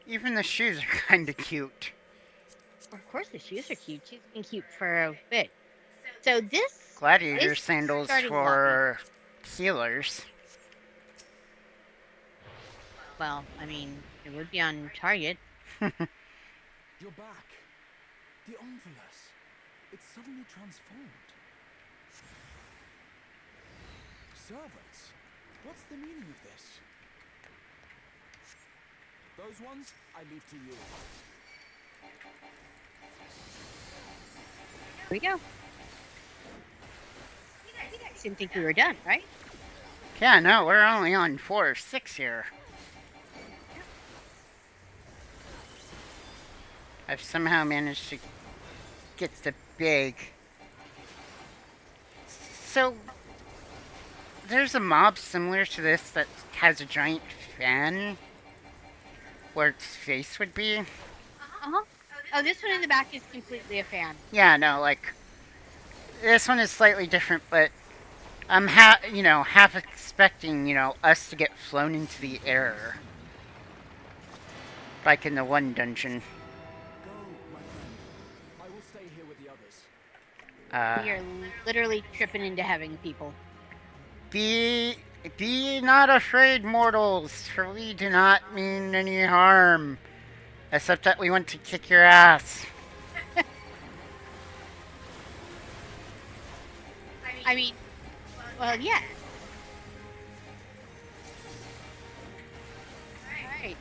Even the shoes are kinda cute. Of course the shoes are cute. She's been cute for a bit. So this... Gladiator It's sandals starting for healers. Well, I mean, it would be on target. You're back. The Omnivulus. It's suddenly transformed. Servants, what's the meaning of this? Those ones, I leave to you. Here we go. You guys didn't think we were done, right? Yeah, no, we're only on 4 or 6 here. I've somehow managed to get the big. So, there's a mob similar to this that has a giant fan where its face would be. Uh-huh. Oh, this one in the back is completely a fan. Yeah, no, like, this one is slightly different, but I'm half expecting, us to get flown into the air. Like in the one dungeon. Go, my friend. I will stay here with the others. We are literally tripping into heaven, people. Be not afraid, mortals, for we do not mean any harm. Except that we want to kick your ass. I mean, well, yeah. Alright,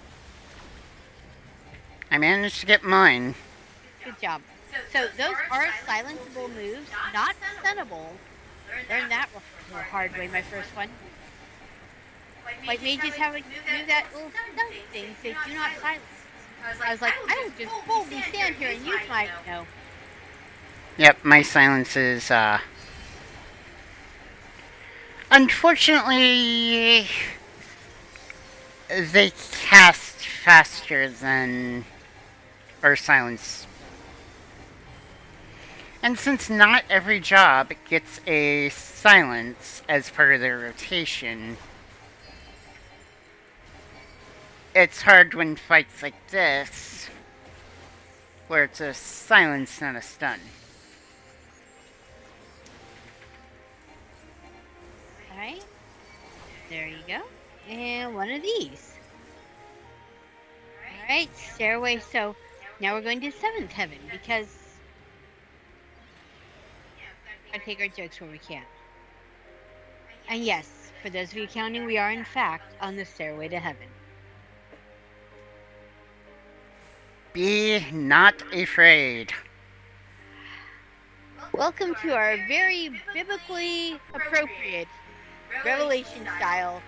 I managed to get mine. good job. So those are silenceable moves, not stunnable. Learned that the hard way, my first one. White mages have to do that little stun thing, they do not silence. I was like, I will just boldly stand here and use my... No. Yep, my silence is, unfortunately, they cast faster than our silence. And since not every job gets a silence as part of their rotation, it's hard when fights like this, where it's a silence, not a stun. Alright. There you go. And one of these. Alright, stairway. So now we're going to 7th heaven because I take our jokes where we can. And yes, for those of you counting, we are in fact on the stairway to heaven. Be not afraid. Welcome to our very biblically appropriate Revelation style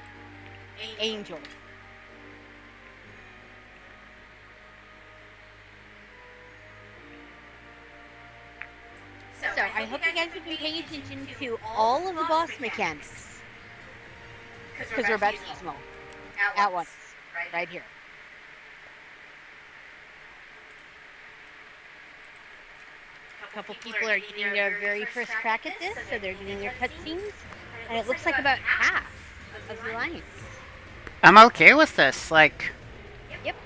angel. So I hope you guys have been paying attention to all of the boss mechanics, because we're about to use them all at once, right here. A couple people are getting their very first crack at this, so they're getting their cutscenes, and it looks like about half of the lines. I'm okay with this, like... Yep.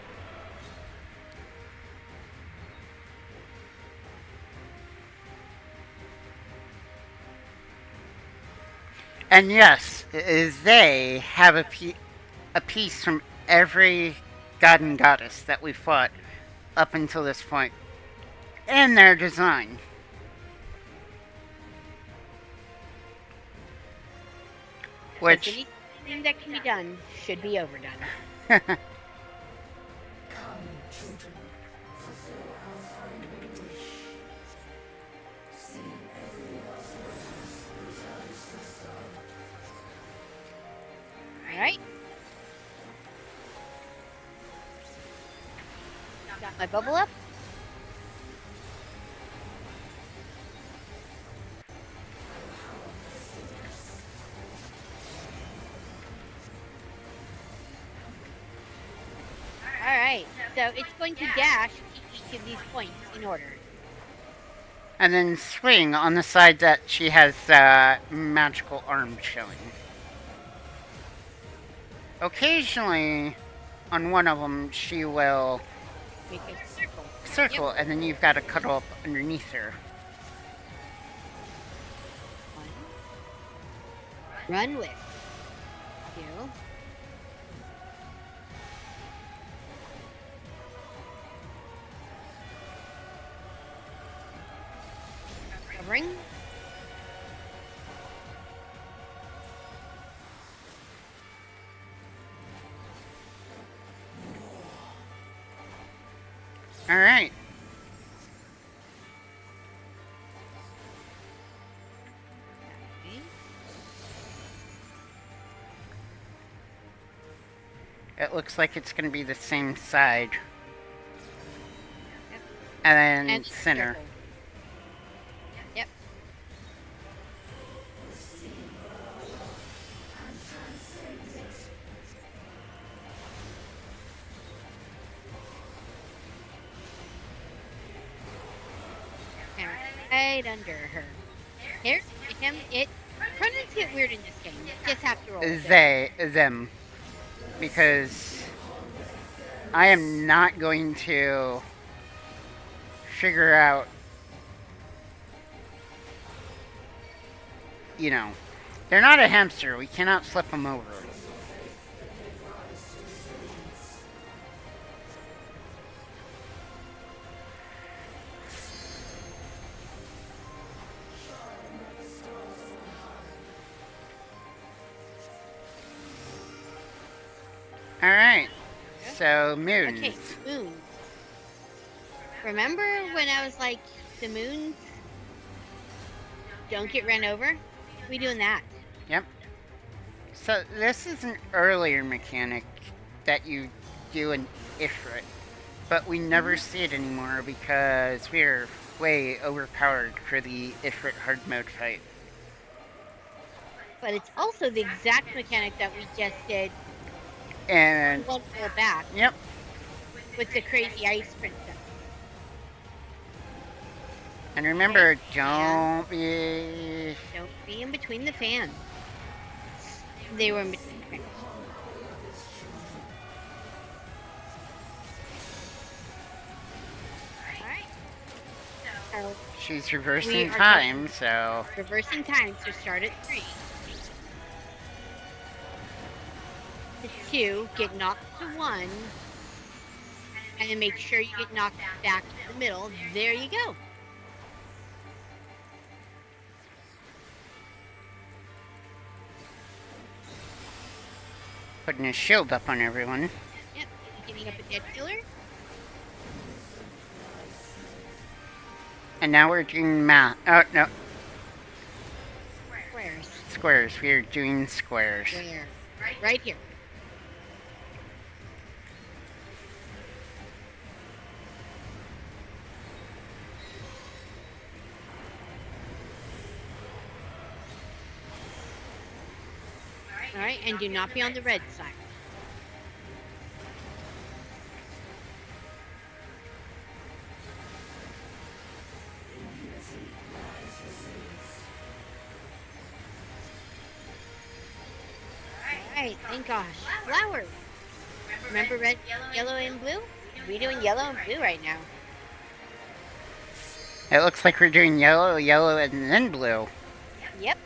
And yes, they have a piece from every god and goddess that we fought up until this point in their design. Which... anything that can be done should be overdone. Alright. Got my bubble up. Alright, so it's going to dash each of these points in order. And then swing on the side that she has magical arm showing. Occasionally, on one of them, she will Make a circle. circle, Yep. and then you've got to cuddle up underneath her. One. Run with. 2. Covering. Alright. Okay. It looks like it's going to be the same side. Yep. And then And center. circle. Yep. And right under her. Here, him. Pronouns get weird in this game. You just have to roll with it. Them. Because I am not going to figure out, you know, they're not a hamster. We cannot flip them over. Alright. So, moons. Okay, moons. Remember when I was like, the moons don't get run over? We doing that. Yep. So, this is an earlier mechanic that you do in Ifrit. But we never see it anymore because we're way overpowered for the Ifrit hard mode fight. But it's also the exact mechanic that we just did And, one roll back yep. with the crazy ice princess. And remember, Yeah. don't be... Don't be in between the fans. They were in between the fans. Alright. So, She's We reversing are time, so... reversing time, so start at 3. To 2, get knocked to 1. And then make sure you get knocked back to the middle. There you go. Putting a shield up on everyone. Yep, getting up a dead killer. And now we're doing math. Oh, no. Squares. Squares. We're doing squares. Where? Right here. Alright, and do not be on the red side. Alright, thank gosh. Flowers. Remember red, yellow, and blue? We're doing yellow and blue right now. It looks like we're doing yellow, yellow, and then blue. Yep.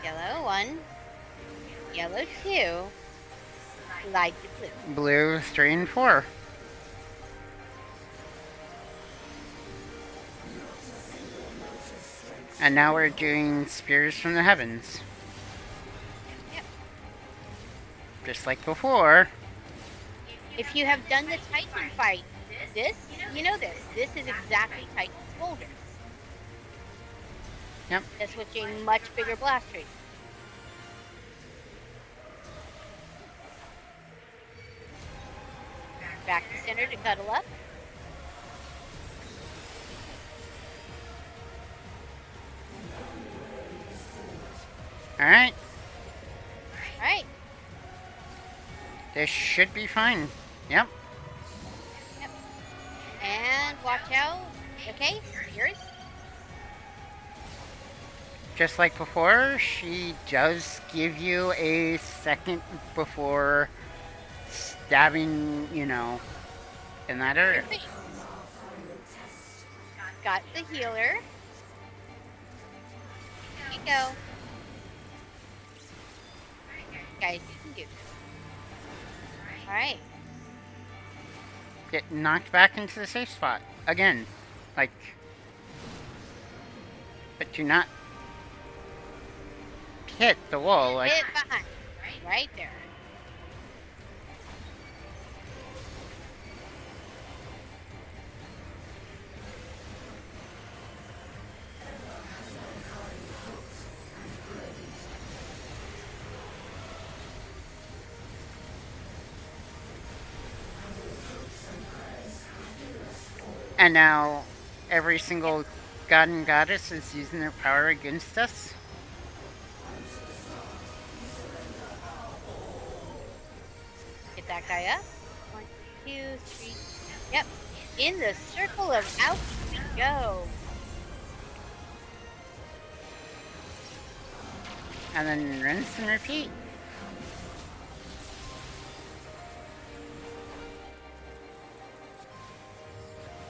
Yellow 1, yellow 2, light to blue. Blue 3 and 4. And now we're doing spears from the heavens. Yep. Just like before. If you have done the Titan fight, this, you know this. This is exactly Titan's boulders. Yep. That's switching much bigger blast rate. Back to center to cuddle up. Alright. Alright. This should be fine. Yep. And watch out. Okay, yours. Just like before, she does give you a second before stabbing, you know, in that area. Got the healer. Here you go. Guys, you can do this. Alright. Get knocked back into the safe spot. Again. Like... But do not... hit the wall, like... Hit behind. Right there. And now every single god and goddess is using their power against us. Get that guy up. 1, 2, 3. Yep. In the circle of out we go. And then rinse and repeat.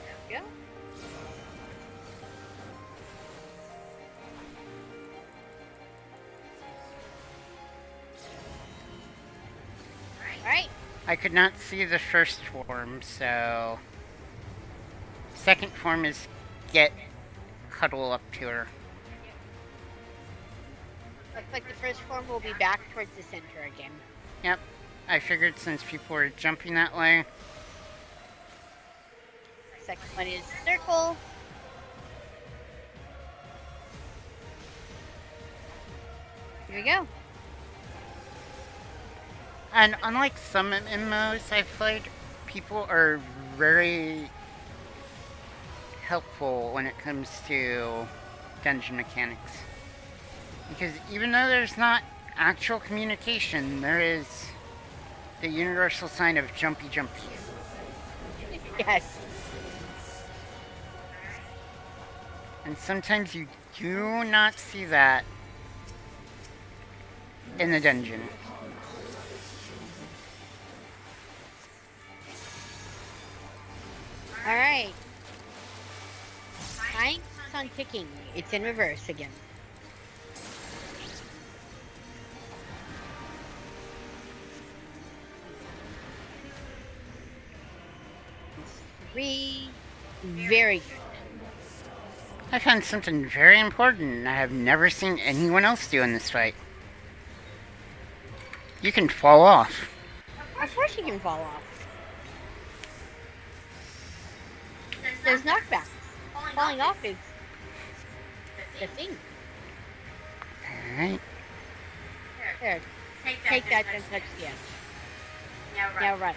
There we go. Alright. I could not see the first form, so... Second form is get cuddle up to her. Looks like the first form will be back towards the center again. Yep. I figured since people were jumping that way. Second one is circle. Here we go. And unlike some MMOs I've played, people are very helpful when it comes to dungeon mechanics. Because even though there's not actual communication, there is the universal sign of jumpy jumpy. Yes. And sometimes you do not see that in the dungeon. Alright. Time keeps on ticking. It's in reverse again. Three. Very good. I found something very important I have never seen anyone else do in this fight. You can fall off. Of course you can fall off. There's knockbacks. Falling off is the thing. Alright. There. Take that and touch the edge. Now right.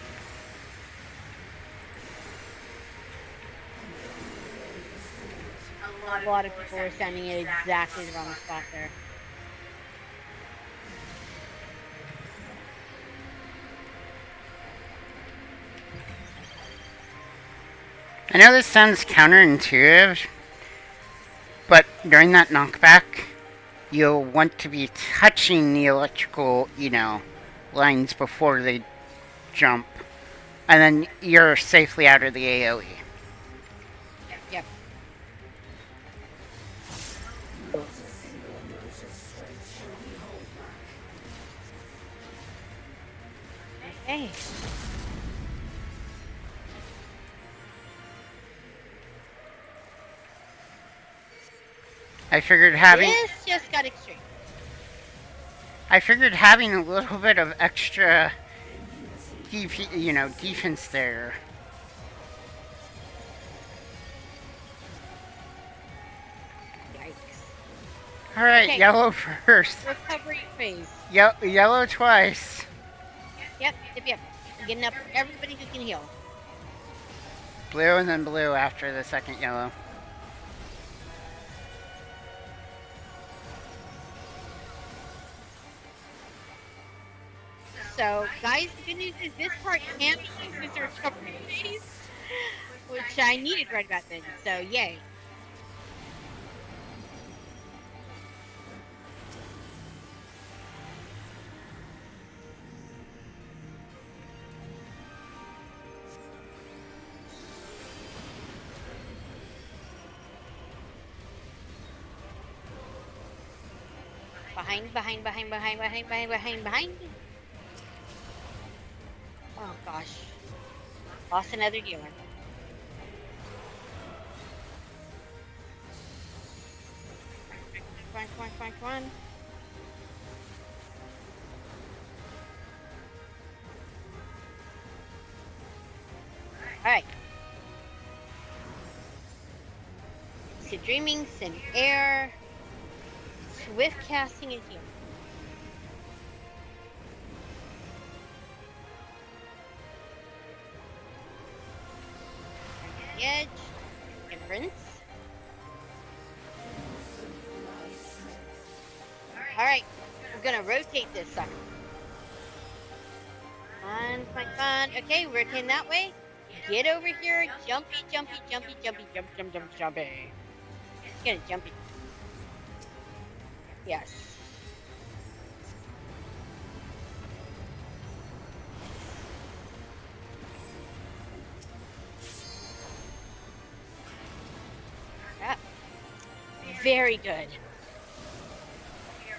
A lot of people were standing at exactly the wrong spot there. I know this sounds counterintuitive, but during that knockback, you'll want to be touching the electrical, lines before they jump. And then you're safely out of the AoE. Yep. Okay. I figured having This just got extreme. a little bit of extra defense there. Yikes. Alright, Okay. yellow first. Recovery phase. Yellow twice. Yep. Getting up everybody who can heal. Blue and then blue after the second yellow. So, guys, the good news is this part can be used as a recovery phase, which I needed right about then. So, yay. Behind. Oh gosh. Lost another dealer. Come on. Alright. So dreaming, send air, swift casting and healing. Edge. Prince. Alright, we're gonna rotate this sucker. Come on. Okay, rotating that way. Get over here. Jumpy. Jump. Gonna jump it. Yes. Yeah. Very good.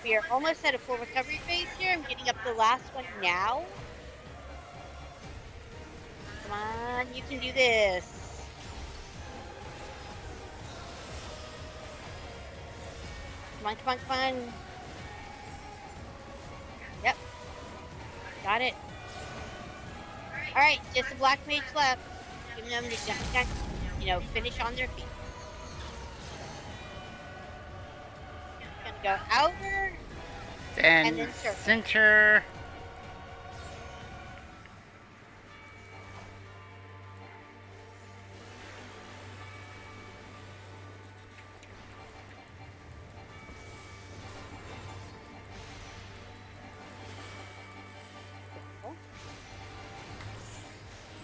We are almost at a full recovery phase here. I'm getting up the last one now. Come on, you can do this. Come on. Yep. Got it. Alright, just a black mage left. Giving them the jump, finish on their feet. Gonna go outer. And then circle. center.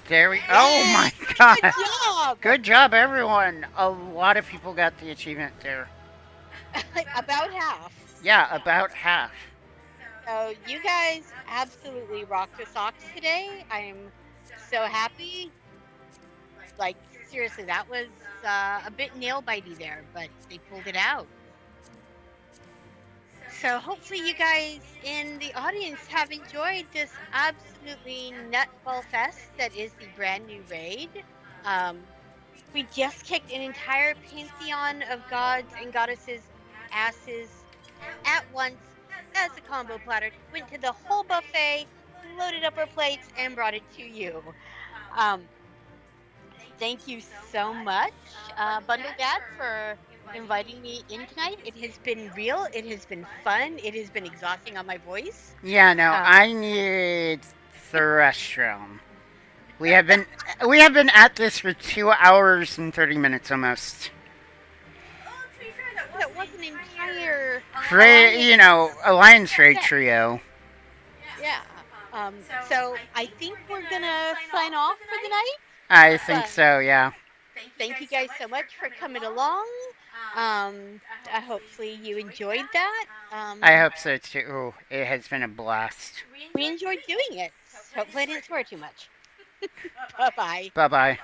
There we. Oh my god! Good job! Good job, everyone. A lot of people got the achievement there. About half. Yeah, about half. So you guys absolutely rocked the socks today. I am so happy. Like, seriously, that was a bit nail-bitey there, but they pulled it out. So hopefully you guys in the audience have enjoyed this absolutely nutball fest that is the brand new raid. We just kicked an entire pantheon of gods and goddesses asses at once as a combo platter. Went to the whole buffet, loaded up our plates, and brought it to you. Thank you so much, Bundle Dad, for inviting me in tonight. It has been real. It has been fun. It has been exhausting on my voice. Yeah, no, I need the restroom. We have been at this for 2 hours and 30 minutes almost. That was an entire Alliance Raid trio. Yeah. So I think we're gonna sign off for the night. I think so, yeah. Thank you guys so much for coming along. Hopefully you enjoyed that. I hope so too. It has been a blast. We enjoyed doing it. Hopefully I didn't swear too much. Bye-bye. Bye-bye.